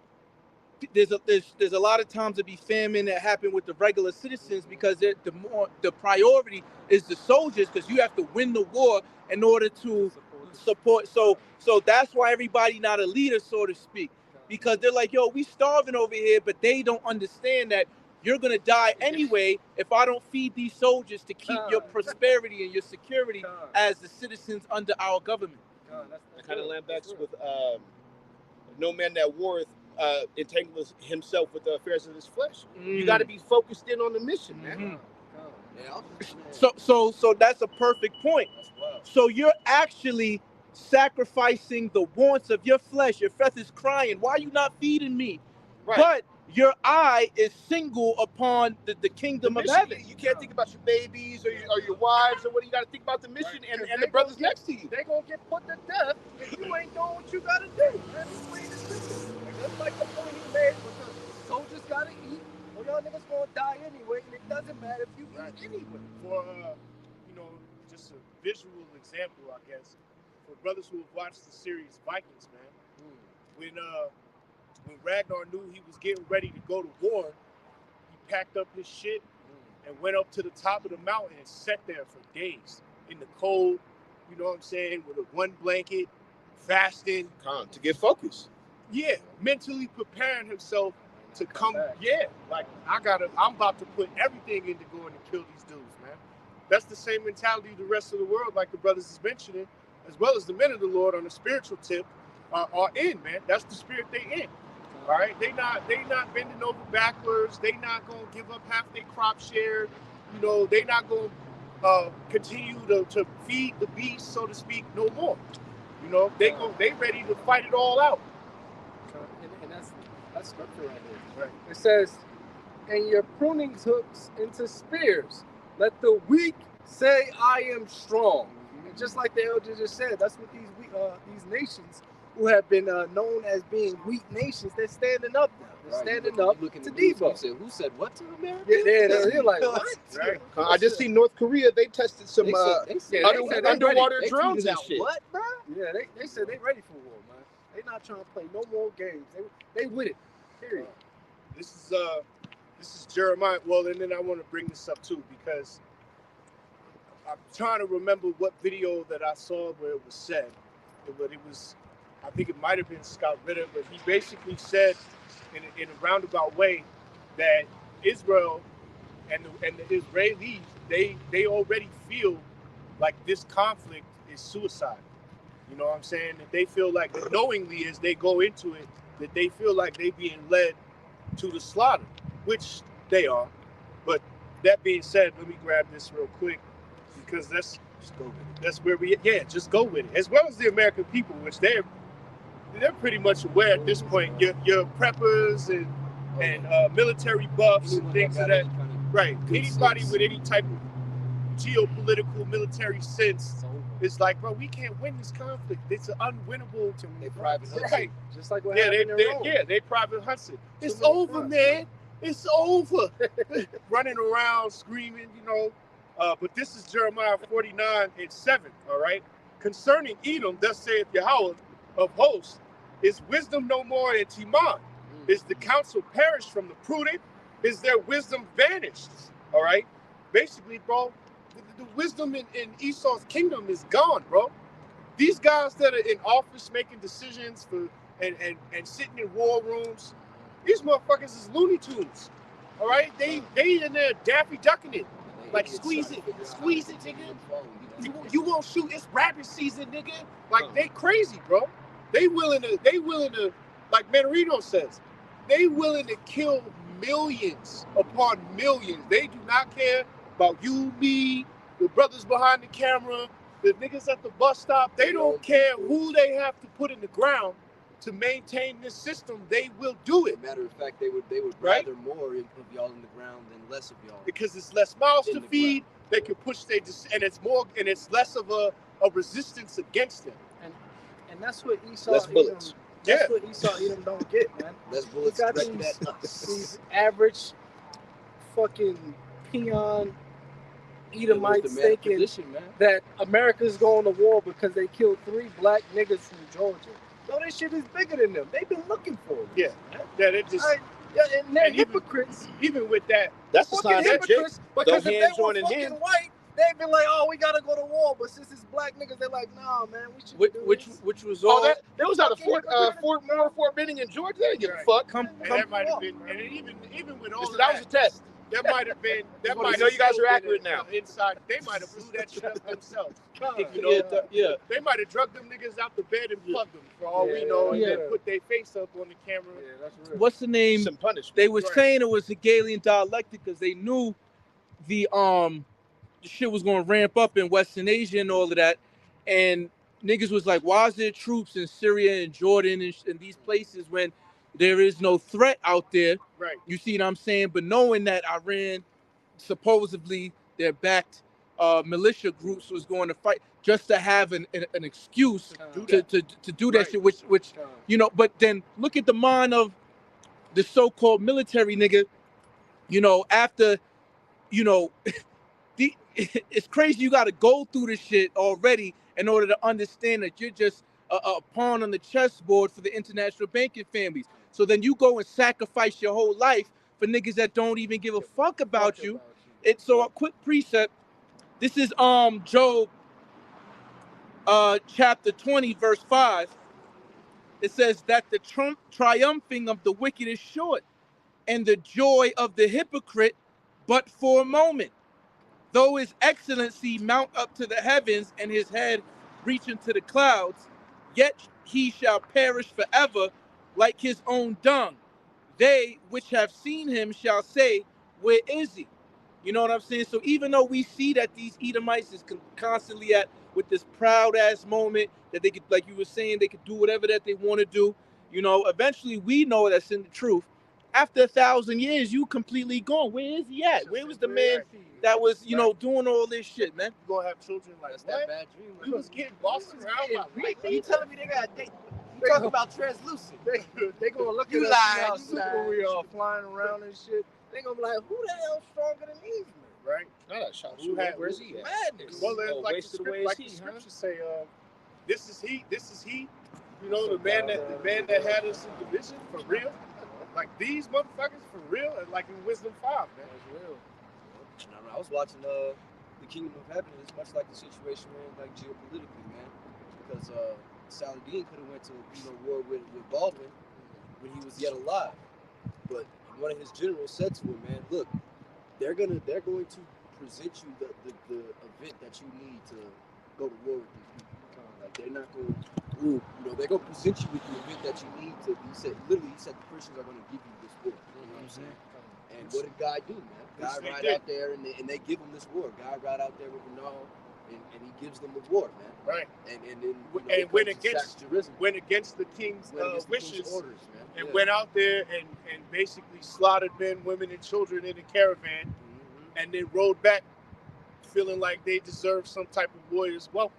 there's a lot of times to be famine that happen with the regular citizens because the priority is the soldiers because you have to win the war in order to support. So that's why everybody not a leader, so to speak, because they're like, yo, we starving over here, but they don't understand that you're gonna die anyway if I don't feed these soldiers to keep your prosperity and your security as the citizens under our government. That kind of lambacks with no man that warreth entangles himself with the affairs of his flesh. You got to be focused in on the mission, man. So that's a perfect point. So you're actually sacrificing the wants of your flesh. Your flesh is crying, why are you not feeding me? Right. But your eye is single upon the kingdom of heaven. You can't think about your babies or your wives or what. You got to think about the mission and the brothers next to you. They're going to get put to death if you ain't doing what you got to do. Man, just like the point he made with the soldiers got to eat. Well, y'all niggas going to die anyway, and it doesn't matter if you eat anyway. For, just a visual example, I guess, for brothers who have watched the series Vikings, man, when Ragnar knew he was getting ready to go to war, he packed up his shit and went up to the top of the mountain and sat there for days in the cold, you know what I'm saying, with a one blanket, fasting. To get focused. Yeah, mentally preparing himself to come. Yeah, like I'm about to put everything into going to kill these dudes, man. That's the same mentality the rest of the world, like the brothers is mentioning, as well as the men of the Lord on the spiritual tip, are in, man. That's the spirit they in. All right, they not bending over backwards. They not gonna give up half their crop share. You know, they not gonna continue to feed the beast, so to speak, no more. You know, they ready to fight it all out. And that's scripture right there. Right. It says, "And your pruning hooks into spears. Let the weak say, I am strong." And just like the elder just said, that's what these nations who have been known as being weak nations, they're standing up now. They're standing up to Debo. Who said what to America? Yeah, they're like, what? Right. I just seen North Korea. They tested some underwater drones and shit. What, bro? Yeah, they said they ready for war, man. They not trying to play no more games. They with it. Period. This is Jeremiah. Well, and then I want to bring this up too because I'm trying to remember what video that I saw where it was said. But it was, I think it might have been Scott Ritter, but he basically said in a roundabout way that Israel and the Israelis, they already feel like this conflict is suicide. You know what I'm saying? That they feel like, knowingly as they go into it, that they feel like they being led to the slaughter, which they are. But that being said, let me grab this real quick because that's where just go with it. As well as the American people, which they're pretty much aware at this point. Your preppers and military buffs and things of that. Right. Anybody with any type of geopolitical military sense, it's like, bro, we can't win this conflict. It's an unwinnable. They private Hudson. Right. Just like what Yeah, happened in Rome. they private Hudson. It's many over, fronts, man. It's over. Running around screaming, you know. But this is Jeremiah 49:7. All right. Concerning Edom, thus saith Yahweh of hosts, is wisdom no more in Teman? Is the counsel perished from the prudent? Is their wisdom vanished? All right. Basically, bro, the wisdom in Esau's kingdom is gone, bro. These guys that are in office making decisions for and sitting in war rooms, these motherfuckers is Looney Tunes. All right, they in there Daffy Ducking it, like squeeze it, nigga. You won't shoot. It's rabbit season, nigga. Like they crazy, bro. They willing to, like Manarino says, they willing to kill millions upon millions. They do not care about you, me, the brothers behind the camera, the niggas at the bus stop. They don't care who they have to put in the ground to maintain this system. They will do it. Matter of fact, they would Right? rather more of y'all in the ground than less of y'all. Because it's less mouths In to the feed. They can push and it's less of a resistance against them. And that's what Esau Less Edom, bullets. that's what Esau Edom don't get, man. Less bullets got directed these- at us. These average fucking peon Edomites The thinking position, man. that America's going to war because they killed 3 black niggas from Georgia. No, this shit is bigger than them. They've been looking for it. Yeah, yeah. They just And they're And even- hypocrites. even with that. That's the Fucking sign that Jake. hypocrites. Because if hands they were joining fucking hands. white, they'd be like, oh, we got to go to war. But since it's black niggas, they're like, nah, man, we should do this. Which was all Oh, that was out of Fort Benning in Georgia. They didn't give a fuck. come And that might have been, and even with all So of that was a test. that might have been. That You might know have you guys still are accurate been now. Inside, they might have blew that shit up themselves. You yeah, know, yeah. they might have drugged them niggas out the bed and plugged them for all we Yeah, know, and yeah. then put their face up on the camera. Yeah, that's real. What's the name? Some punishment. They was Right. saying it was Hegelian dialectic because they knew the shit was gonna ramp up in Western Asia and all of that, and niggas was like, why is there troops in Syria and Jordan and these places when there is no threat out there? Right. You see what I'm saying? But knowing that Iran, supposedly their backed militia groups was going to fight just to have an excuse to do that Right. shit, which you know. But then look at the mind of the so-called military nigga. You know, after you know, it's crazy. You got to go through this shit already in order to understand that you're just a pawn on the chessboard for the international banking families. So then you go and sacrifice your whole life for niggas that don't even give a fuck about you. It's so a quick precept. This is Job chapter 20 verse 5. It says that the triumphing of the wicked is short, and the joy of the hypocrite but for a moment. Though his excellency mount up to the heavens and his head reach into the clouds, yet he shall perish forever like his own dung. They which have seen him shall say, where is he? You know what I'm saying? So even though we see that these Edomites is constantly at with this proud ass moment that they could, like you were saying, they could do whatever that they want to do. You know, eventually we know that's in the truth. After 1,000 years, you completely gone. Where is he at? Where was the man that was, you know, doing all this shit, man? You gonna have children like That's what? that bad dream. We was getting bossed around by white You people. telling me they got you talking about translucent? They gonna look You at us lying, how you super lying. we are flying around and shit. They gonna be like, who the hell's stronger than these men? Right. Not a shot. Who had- Where's he at? Madness. Well, Oh, like wasted the, away like is the he, scriptures say, this is he. You know, the man that had us in division for real. Like these motherfuckers for real, and like in Wisdom 5, man. That's real. I was watching the Kingdom of Heaven. It's much like the situation we're in, like geopolitically, man. Because Saladin could have went to war with Baldwin when he was yet alive. But one of his generals said to him, man, look, they're going to present you the event that you need to go to war with these people. Like they're not going to, they're going to present you with the event that you need to. He said the Christians are going to give you this war. You know what I'm saying? And what did God do, man? Yes, God they ride did. out there and they give him this war. God ride out there with Renal and he gives them the war, man. Right. And then And went comes and against- sacks Jerusalem. Went against the king's Went against the king's wishes orders, man. and Yeah. went out there and basically slaughtered men, women, and children in a caravan, Mhm. and then rode back feeling like they deserve some type of warrior's welcome.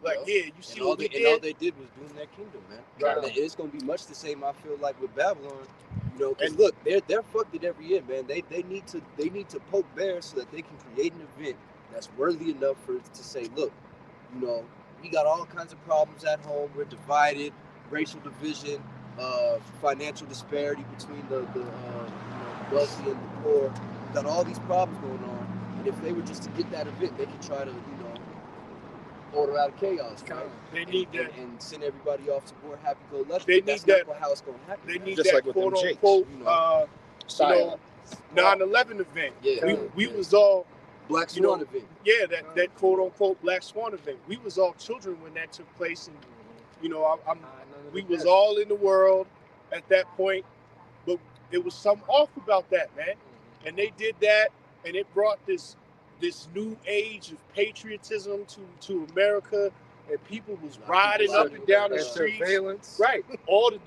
Like, Yup. yeah, you see And all what we and all did? they did was doom their kingdom, man. Right. And it's gonna be much the same. I feel like with Babylon, you know, because And- look, they're fucked at every end, man. They need to poke bears so that they can create an event that's worthy enough for to say, look, you know, we got all kinds of problems at home. We're divided, racial division, financial disparity between the wealthy and the poor. We got all these problems going on, and if they were just to get that event, they could try to, order out of chaos, right? They need that. And send everybody off to more happy-go-lucky. They That's need that. not how it's gonna happen. They man. need Just that like with them quote Jakes, unquote, you know. Psyop. 9/11 event. Yeah. We was all, Black you know, Swan event. yeah, that quote unquote Black Swan event. We was all children when that took place, and you know, we was all in the world at that point, but it was something off about that, man. And they did that, and it brought this new age of patriotism to America, and people was riding up and down the And streets. surveillance. Right, all the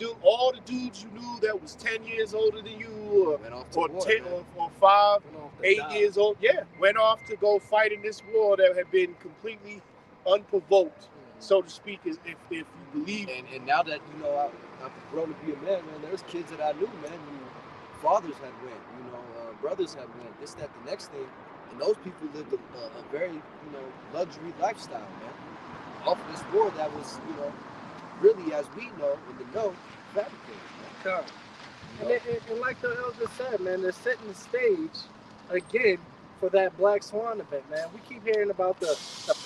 dudes you knew that was 10 years older than you, Went off to or war, 10 man. or 5, Went off to 8 die. years old, went off to go fight in this war that had been completely unprovoked, so to speak, if you believe. And now that, you know, I've grown to be a man, man, there's kids that I knew, man, who fathers had went, brothers had went, this, that, the next thing. And those people lived a very, luxury lifestyle, man. Off of this war that was, really, as we know, in the know, fabricated, man. And like the elder said, man, they're setting the stage again for that Black Swan event, man. We keep hearing about the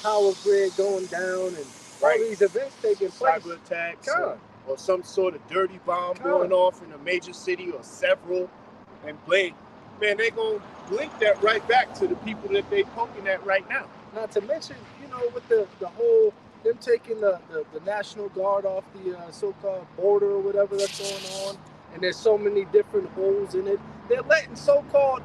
power grid going down and all these events taking place. Cyber attacks Come or some sort of dirty bomb Come going off in a major city or several, and blame, man, they gonna link that right back to the people that they poking at right now. Not to mention, with the whole, them taking the National Guard off the so-called border or whatever that's going on, and there's so many different holes in it. They're letting so-called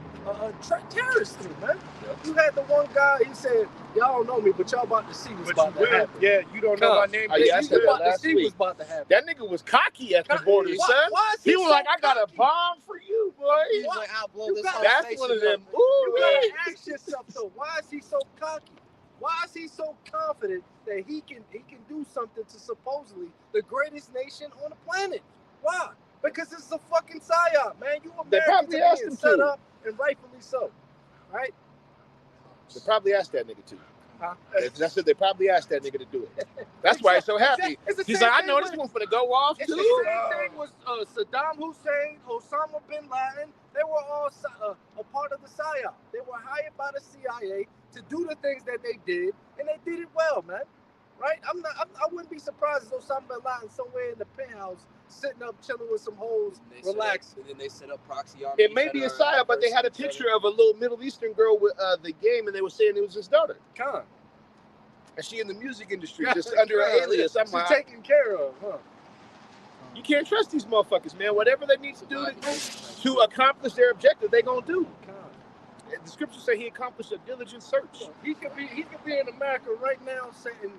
terrorists through, man. You had the one guy, he said, y'all don't know me, but y'all about to see what's But you about to will, happen. yeah, you don't know my name. Oh, yeah, I but said you that will. about to last see week. what's about to happen. That nigga was cocky at the border, Why- son. why is He was so like, I got a cocky? bomb for you, boy. He's like, I'll blow You this got- whole That's station one of them. up. Ooh, You man. gotta ask yourself though, why is he so cocky? Why is he so confident that he can do something to supposedly the greatest nation on the planet? Why? Because it's a fucking psyop, man. You They Americans probably are asked being him set to. up, and rightfully so, right? They probably asked that nigga to. Huh? That's it. They probably asked that nigga to do it. That's why he's so happy. It's the He's same like, I thing know this with- one's gonna go off It's the too. same thing with Saddam Hussein, Osama bin Laden. They were all a part of the psyop. They were hired by the CIA to do the things that they did, and they did it well, man. Right? I wouldn't be surprised if Osama bin Laden somewhere in the penthouse, sitting up chilling with some hoes, And they set up- relaxing. And then they set up proxy armies. It may be a psyop, but they had a picture of a little Middle Eastern girl with the game, and they were saying it was his daughter. Con. And she in the music industry, just under an alias. I'm She's like, taken care of, huh? you can't trust these motherfuckers, man. Whatever they need to do to accomplish their objective, they gonna do. Con. And the scriptures say he accomplished a diligent search. He could be in America right now setting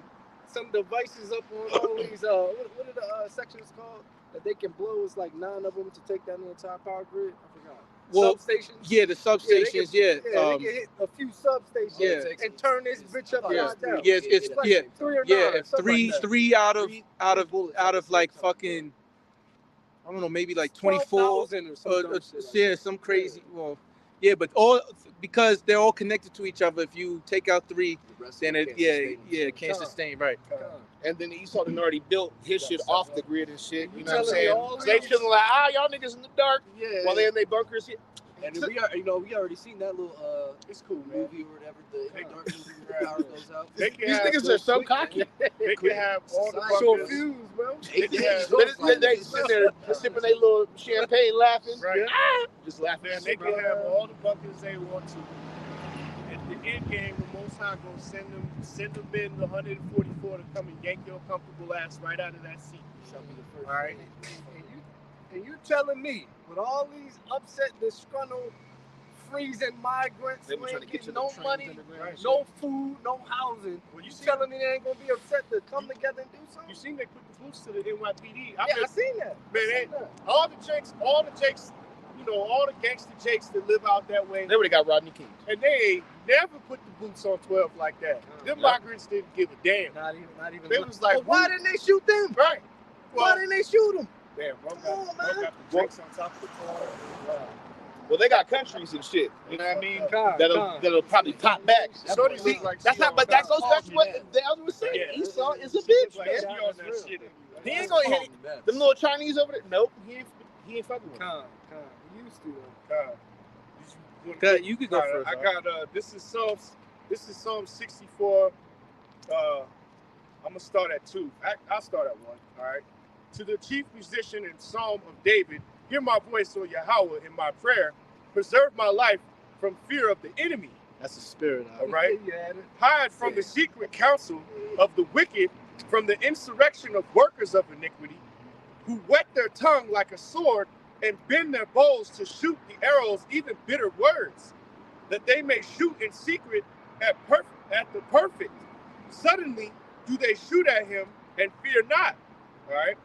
some devices up on all these what are the sections called that they can blow? It's like 9 of them to take down the entire power grid. I forgot. Well, Substations. Yeah, the substations. they Yeah, can hit a few substations Yeah. and turn this bitch up Yeah. side down. Yeah, it's like yeah, 3 or 9, yeah. something like that. Three out of like Something. fucking, I don't know, maybe like 24. 12,000 or some dumb shit like Yeah, some crazy. Well, yeah, but all because they're all connected to each other. If you take out 3, then it can't sustain. Right. that. And then Esau done already built his shit off the grid and shit. You know what I'm telling me saying? all So they these- chilling like, y'all niggas in the dark Yeah. while they in their bunkers. Here. And then we already seen that little It's cool, man. movie or whatever, the dark movie where power goes out. They can These have, niggas are so cocky. they can have all the So bunkers. fused, bro. They can have, They sitting there sipping their little champagne, laughing. right. Just laughing. Man, they can have all the bunkers they want to. At the end game, the Most High gonna send them in the 144 to come and yank your comfortable ass right out of that seat. Shall be the first. All right. And you telling me, with all these upset, disgruntled, freezing migrants They who been trying ain't to get to getting the no trains money, underground. no food, no housing, Well, you see, telling me they ain't gonna be upset to come together and do something? you seen they put the boots to the NYPD. Yeah, I seen that. Man, I seen that. all the jakes you know, all the gangster jakes that live out that way, They would have got Rodney King. and they ain't never put the boots on 12 like that. Them migrants didn't give a damn. Not even. They was like, but why didn't they shoot them? right? Why didn't they shoot them? Damn, bro, Come on, got man. the drinks on top of the car. Well, they got countries and shit. You know what I mean? God, That'll probably top back. Shorty See, look like that's she not. on But that God. goes back to what the elder was saying. Yeah. Esau is a She bitch, look like man. she on that shit. He ain't gonna hit them little Chinese over there. Nope, he ain't fucking with. Con. You used to though. Cut, you could go first. I got this is Psalm 64. I'm gonna start at 2. I'll start at 1. All right. To the chief musician and Psalm of David, hear my voice, O Yahweh, in my prayer. Preserve my life from fear of the enemy. That's the spirit. All right. You had it. Hide from the secret counsel of the wicked, from the insurrection of workers of iniquity, who whet their tongue like a sword and bend their bows to shoot the arrows, even bitter words, that they may shoot in secret at the perfect. Suddenly do they shoot at him and fear not. All right.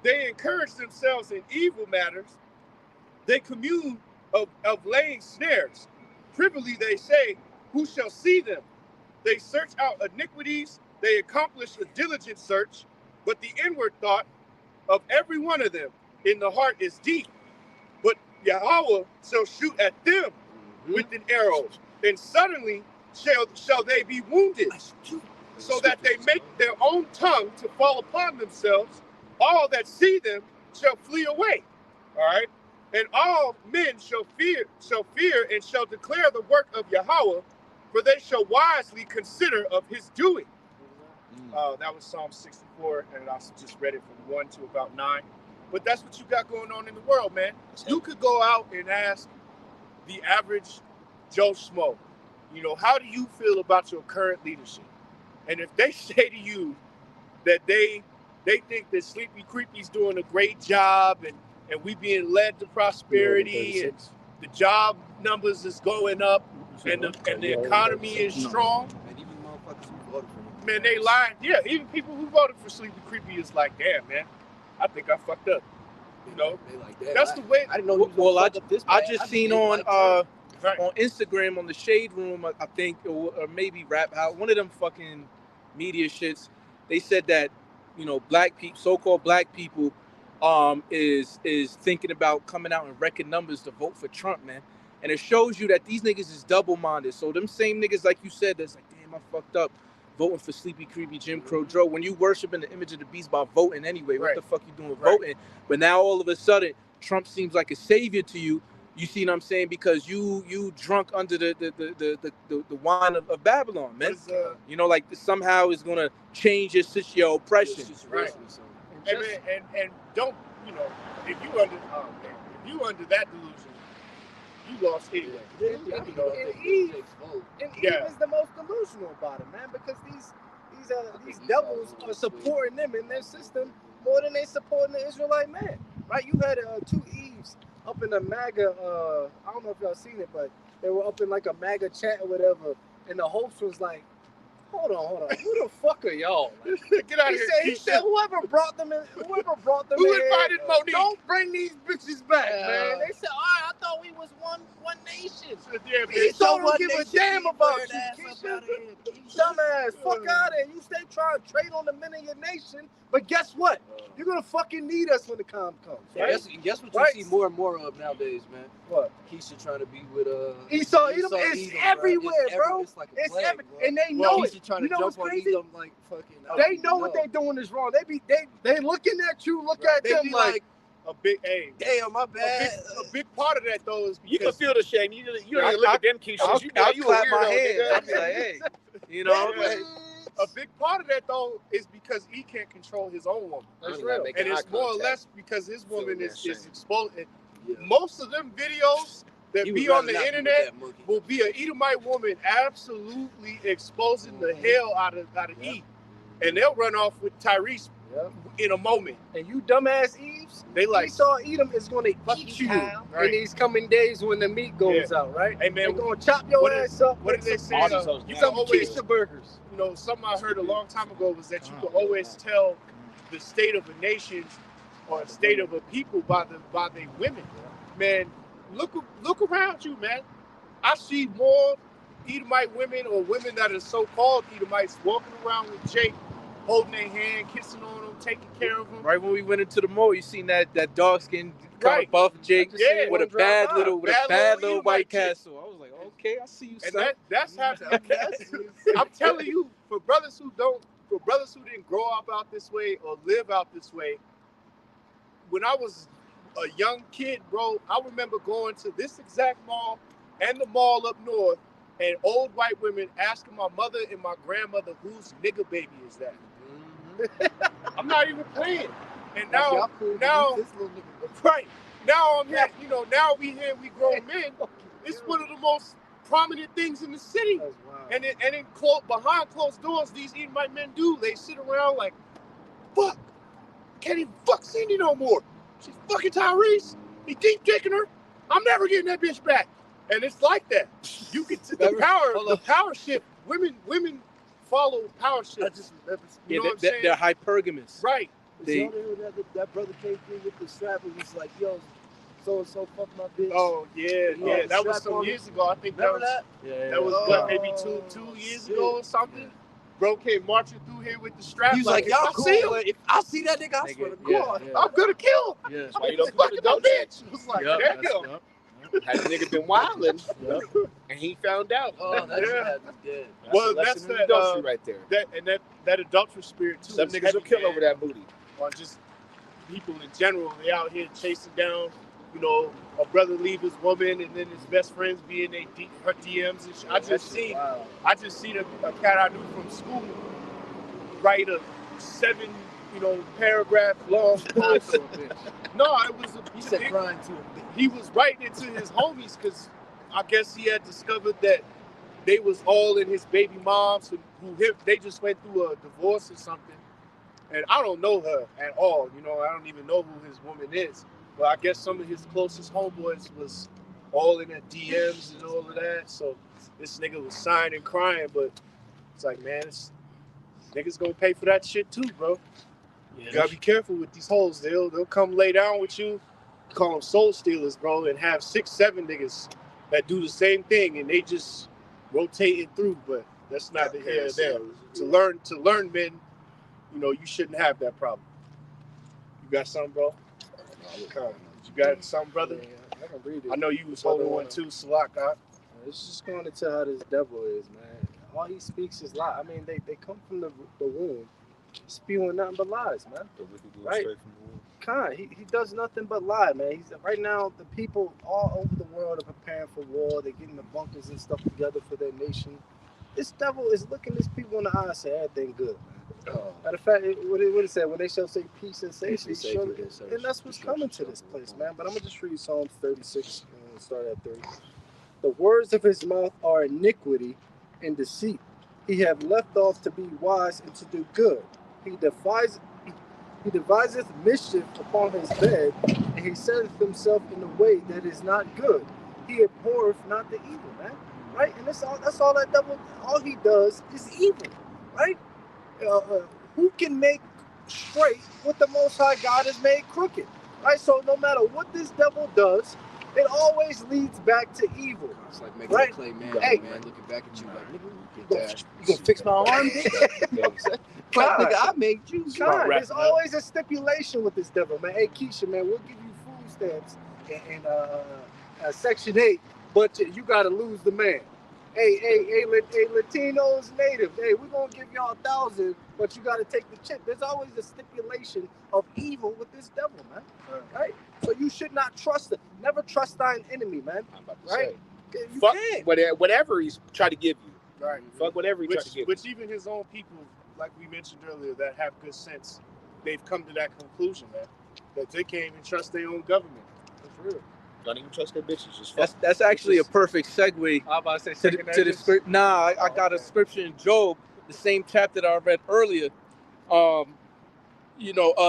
They encourage themselves in evil matters. They commune of laying snares. Privily they say, who shall see them? They search out iniquities. They accomplish a diligent search. But the inward thought of every one of them in the heart is deep. But Yahweh shall shoot at them with an arrow. And suddenly shall they be wounded, so that they make their own tongue to fall upon themselves. All that see them shall flee away. All right. And all men shall fear and shall declare the work of Yahweh, for they shall wisely consider of his doing. That was Psalm 64, and I just read it from 1 to about 9. But that's what you got going on in the world, man. You could go out and ask the average Joe Schmo, you know, how do you feel about your current leadership? And if they say to you that they think that Sleepy Creepy's doing a great job and we being led to prosperity and the job numbers is going up and the economy is strong, And even motherfuckers who voted for him. man, they lying. Yeah, even people who voted for Sleepy Creepy is like, damn, man, I think I fucked up. You know, They like that. that's the way. I didn't know he was Well, gonna fuck up this I bad. just didn't seen think on like that. on Instagram on the Shade Room, I think, or maybe Rap House, one of them fucking media shits. They said that, you know, black people, so-called black people, is thinking about coming out in record numbers to vote for Trump, man. And it shows you that these niggas is double-minded. So them same niggas, like you said, that's like, damn, I fucked up voting for Sleepy Creepy Jim Crow Joe. When you worshiping the image of the beast by voting anyway, what Right. the fuck you doing with Right. voting? But now all of a sudden, Trump seems like a savior to you. You see what I'm saying? Because you drunk under the wine of Babylon, man. You know, like somehow it's gonna change your oppression. Right. And don't, you know, if you under that delusion, you lost anyway. And Eve is the most delusional about it, man, because these devils are supporting them in their system more than they supporting the Israelite man, right? You had 2 Eves up in the MAGA. I don't know if y'all seen it, but they were up in like a MAGA chat or whatever, and the host was like, Hold on. Who the fuck are y'all? Get out of here. He said, whoever brought them in, Who in invited here, Monique? don't bring these bitches back, man. They said, all right, I thought we was one nation. Yeah, He man. don't give a damn about you, Keisha. Dumbass, fuck out of here. You stay trying to trade on the men of your nation, but guess what? You're gonna fucking need us when the time comes. Right? Guess what Right. you see more and more of nowadays, man? What? Keisha trying to be with Esau Edom, it's everywhere, bro. It's like a It's plague, every, bro. and they know it. Keisha trying You to know what's jump on crazy? Edom like fucking. They know what they're doing is wrong. They looking at you, look at They them be like, A big, hey, damn, my a bad. big part of that though is You can because feel the shame. You don't even look at them Keishas. I'll You know you a clap my weirdo, hands. nigga. I'll be like, hey, you know, Yeah. like, a big part of that though is because he can't control his own woman. that's I'm real. not making And it's eye more or contact. less because his woman Feeling is that shame. exposed. Yeah. Most of them videos that He would be on rather the not be with internet that monkey. will be an Edomite woman absolutely exposing the hell out of Eve. And they'll run off with Tyrese Yep. in a moment. And you dumbass Eves, They like, Esau Edom is gonna eat you Right. in these coming days when the meat goes out, right? hey They're man, gonna chop your what ass up. what with did they some- say? All these hoes You now. can Some always, Keisha burgers. you know, something I heard a long time ago was that you can always tell the state of a nation or a state of a people by their women. man, look around you, man. I see more Edomite women or women that are so-called Edomites walking around with Jake, holding their hand, kissing on them, taking care of them. Right when we went into the mall, you seen that dark skin Right. buff Jake Yeah, with a bad little white Edomite chick. castle. I was like, okay, I see you, And son. that's happening. I'm telling you, for brothers who didn't grow up out this way or live out this way, when I was a young kid, bro, I remember going to this exact mall and the mall up north, and old white women asking my mother and my grandmother, whose nigga baby is that? I'm not even playing. And now, right, now I'm here, you know, now we grown men. It's one of the most prominent things in the city. And behind closed doors, these Edomite men do. They sit around like, fuck, can't even fuck Cindy no more. She's fucking Tyrese. He deep dicking her. I'm never getting that bitch back. And it's like that. You can the power shift. Women follow power shift. You know what I'm saying? They're hypergamous. Right. That brother came through with the strap and was like, yo, so-and-so fuck my bitch. Oh, yeah. That was some years ago. I think that was maybe two years ago or something. Bro came marching through here with the strap. He was like, y'all cool. If I see that nigga, I swear to God, I'm gonna kill him. Yeah. I'm gonna fuck my bitch. It was like, Yep, damn. Had the nigga been wildin', and he found out. Oh, that shit had me dead. Well, that's that adultery right there. That adulterous spirit too. Some niggas will kill over that booty. Or just people in general, they out here chasing down, you know, a brother leave his woman and then his best friends be in her DMs and shit. I just seen a cat I knew from school write a 7, paragraph long post. No, it was He said crying to him. He was writing it to his homies because I guess he had discovered that they was all in his baby moms they just went through a divorce or something. And I don't know her at all. I don't even know who his woman is. But I guess some of his closest homeboys was all in their DMs and all of that. So this nigga was sighing and crying. But it's like, man, niggas gonna pay for that shit too, bro. You gotta be careful with these hoes. They'll come lay down with you, call them soul stealers, bro, and have 6, 7 niggas that do the same thing, and they just rotating through. But that's not the here or there. To learn, men, you shouldn't have that problem. You got something, bro? You got something, brother? Yeah, I can read it. I know you was holding one too, Salak. It's just going to tell how this devil is, man. All he speaks is lies. I mean, they come from the womb, spewing nothing but lies, man. Right? He does nothing but lie, man. Right now, the people all over the world are preparing for war. They're getting the bunkers and stuff together for their nation. This devil is looking these people in the eye and say everything good, man. Matter of fact, what it said, when they shall say peace and safety, and that's what's coming to this place, man. But I'm going to just read Psalms 36 and start at 30. The words of his mouth are iniquity and deceit. He have left off to be wise and to do good. He deviseth mischief upon his bed, and he setteth himself in a way that is not good. He abhorreth not the evil, man. Right? And that's all that devil, all he does is evil, right? Who can make straight what the Most High God has made crooked, right? So no matter what this devil does, it always leads back to evil. It's like making a clay man, man, looking back at you like, nigga, you gonna fix my arm, nigga? Nigga, I made you. God, there's always a stipulation with this devil, man. Hey, Keisha, man, we'll give you food stamps and Section 8, but you gotta lose the man. Hey, Latinos, native. Hey, we're gonna give y'all 1,000, but you gotta take the chip. There's always a stipulation of evil with this devil, man. Right? So you should not trust it. Never trust thine enemy, man. I'm about to Right? say. You Fuck can't. whatever he's trying to give you. Right. Fuck whatever he tries to give you. Which even his own people, like we mentioned earlier, that have good sense, they've come to that conclusion, man, that they can't even trust their own government. That's real. Don't even trust their bitches. Just fuck. That's actually a perfect segue I'm about to to say the script. Nah, I got a scripture in Job, the same chapter that I read earlier.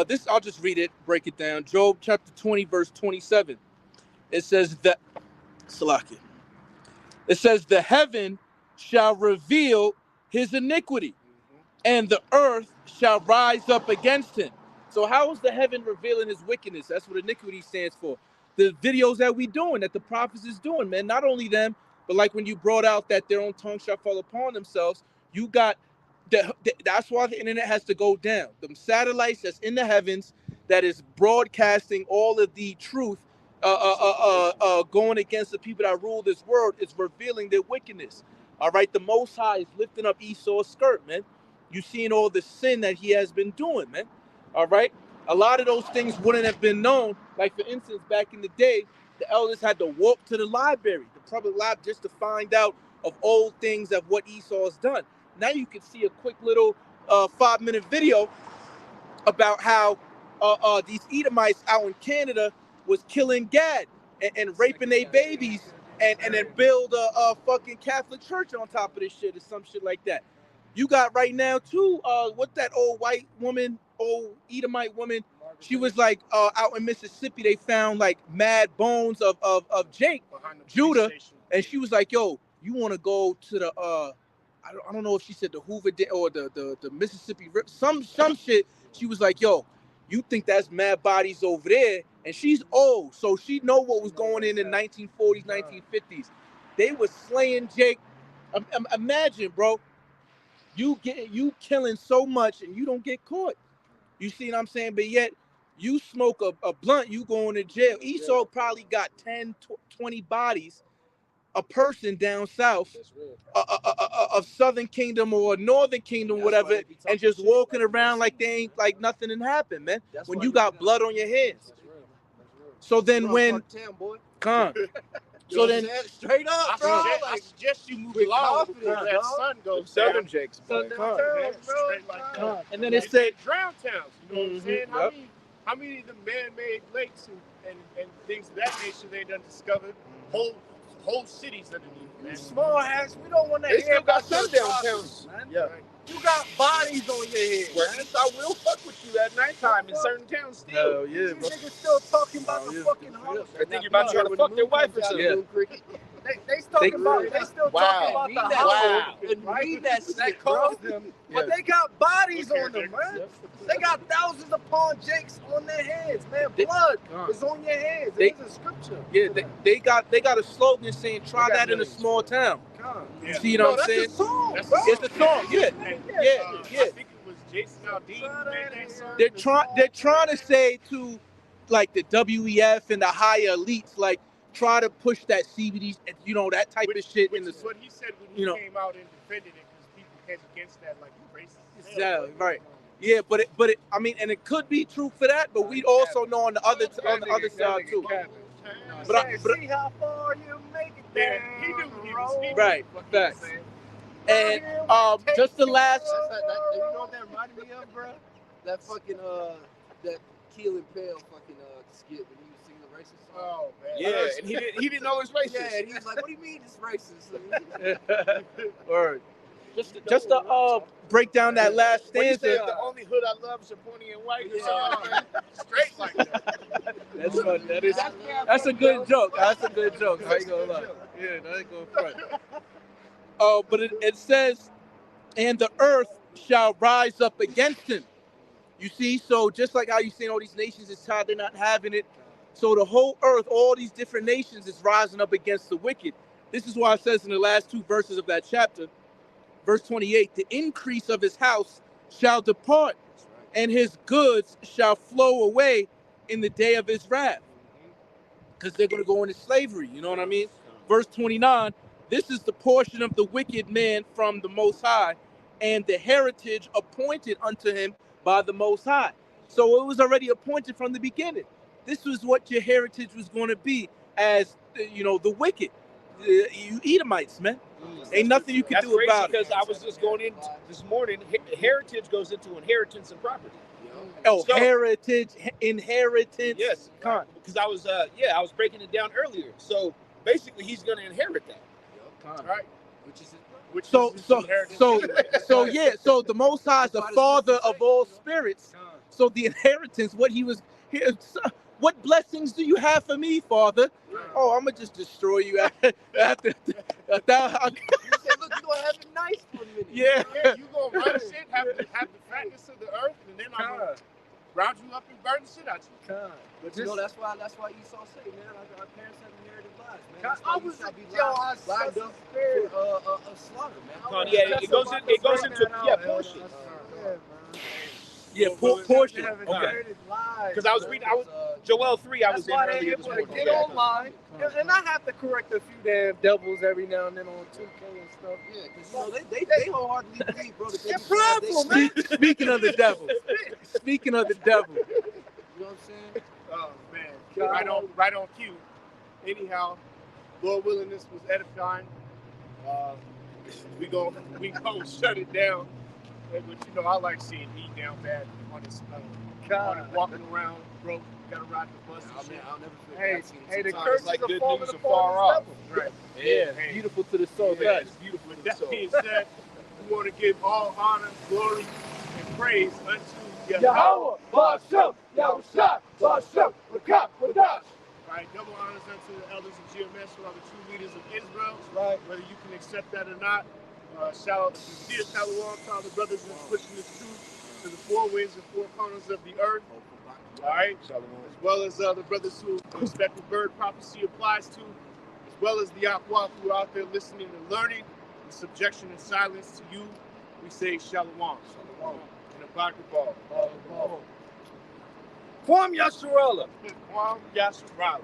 This I'll just read it, break it down. Job chapter 20, verse 27. It says that Salakia. It says the heaven shall reveal his iniquity, and the earth shall rise up against him. So how is the heaven revealing his wickedness? That's what iniquity stands for. the videos that we doing, that the prophets is doing, man. Not only them, but like when you brought out that their own tongue shall fall upon themselves, you got that's why the internet has to go down. The satellites that's in the heavens that is broadcasting all of the truth, going against the people that rule this world, is revealing their wickedness. All right, the Most High is lifting up Esau's skirt, man. You seeing all the sin that he has been doing, man. All right, a lot of those things wouldn't have been known. Like for instance, back in the day, the elders had to walk to the library, the public lab, just to find out of old things of what Esau has done. Now you can see a quick little 5-minute video about how these Edomites out in Canada was killing Gad and raping their babies, and then build a fucking Catholic church on top of this shit or some shit like that. You got right now too, what that old white woman, old Edomite woman, she was like out in Mississippi, they found like mad bones of Jake, Judah, and she was like, yo, you want to go to the I don't know if she said the Hoover or the Mississippi River, some shit. She was like, yo, you think that's mad bodies over there? And she's old, so she know what was going in the 1940s, 1950s. They were slaying Jake. Imagine, bro, you killing so much and you don't get caught. You see what I'm saying? But yet you smoke a blunt, you going to jail. Esau probably got 10, 20 bodies, a person down south of Southern Kingdom or Northern Kingdom, whatever, and just walking around like they ain't like nothing had happened, man. When you got blood on your hands. So then when come, so then straight up, bro. I suggest you move along before that sun goes Southern down. Jakes, boy. and then it said drown towns. You know what I'm saying? How many of the man-made lakes and things of that nature they done discovered? Whole cities underneath, man. Small hats, we don't want to They hear still got about sundown your towns. man. Yeah. You got bodies on your head, man. I will fuck with you at nighttime in certain towns still. hell yeah, These bro. niggas still talking about Oh, the yeah. fucking Holocaust. I think you're about to try to fuck their wife or something. Yeah. They still talking about the Holocaust. And read that shit, That bro. caused them, but they got bodies on them, man. They got thousands upon Jakes on their heads, man. Blood is on your hands. It's a scripture. Yeah, they got a slogan saying, "Try that in a small town." You see what I'm saying? That's a song, That's bro. It's a song, yeah. I think it was Jason Aldean who made that song. They're trying to say to like the WEF and the higher elites, like try to push that CBD, you know, that type of shit Which in the. is what he said when he you know. came out and defended it, because people came against that like you racist. Yeah, right. Yeah, but it I mean, and it could be true for that, but we also know on the other side too. See how far you make it Yeah, down. he knew what he was speaking. Right, facts. And just the last. You know what that reminded me of, bro? That fucking that Keel and Pale fucking skit when he was singing the racist song. Oh man. Yeah, and he didn't know it was racist. Yeah, and he was like, "What do you mean it's racist?" Word. Just to break down that last When you say stanza. the only hood I love is a pointy and white. Yeah. Straight like that. That's funny. That's a good joke. That's a good joke. I ain't gonna lie. Yeah, that ain't gonna front. But it says, and the earth shall rise up against him. You see, so just like how you seen all these nations is tired, they're not having it. So the whole earth, all these different nations is rising up against the wicked. This is why it says in the last two verses of that chapter, verse 28, the increase of his house shall depart, and his goods shall flow away in the day of his wrath. Because they're going to go into slavery, you know what I mean? Verse 29, this is the portion of the wicked man from the Most High, and the heritage appointed unto him by the Most High. So it was already appointed from the beginning. This was what your heritage was going to be as, you know, the wicked. You Edomites, man. Ain't nothing you can That's do crazy about it. because I was just going in this morning. Heritage goes into inheritance and property. Oh, So- heritage, inheritance. Yes, because I was breaking it down earlier. So basically, he's going to inherit that. Right. Which is So yeah. So the Most High is the Father of all spirits. So the inheritance, what he was here. What blessings do you have for me, Father? Oh, I'm gonna just destroy you after. You said, look, you gonna have it nice for a minute. Yeah. Yeah, you gonna run shit, have the fatness of the earth, and then I'm gonna round you up and burn the shit out you. Con. But you know, that's why Esau say, man, our parents have inherited lies, man. God, That's why I you was shall be yo, I lined such up a spirit. for slaughter, man. Con, yeah, it goes into portion. Yeah, Well, portion. okay. Okay. Because I was reading, Joel 3, I was That's why in they earlier able this to morning. get online, and I have to correct a few damn devils every now and then on 2K and stuff. Yeah, because you know they wholeheartedly believe, bro, that they They're can prideful, man. Speaking of the devil. Speaking of the devil. You know what I'm saying? Oh man, God. right on cue. Anyhow, Lord willing, this was edifying. We gon' shut it down. But you know, I like seeing E down bad on his walking around, bro. Gotta ride the bus. And shit. I'll never forget Hey, that scene. hey, the Sometimes curse it's like is good a falling news upon afar his off. devil. Right. Yeah, Hey. beautiful to the soul. Yeah, Facts. it's beautiful. With that being said, we want to give all honor, glory, and praise unto Yahweh, Bashem, Yahusha, Bashem, Rakah, Wadash. Right, double honors unto the elders of GMS, who are the true leaders of Israel. Right. Whether you can accept that or not, sincere shalom to all the brothers who are pushing this truth to the four winds and four corners of the earth. All right, as well as the brothers who the respective bird prophecy applies to, as well as the Aqua who are out there listening and learning in subjection and silence to you. We say shalom. Shalom. And a ball. Kwam Yasharallah. Kwam Yasharallah.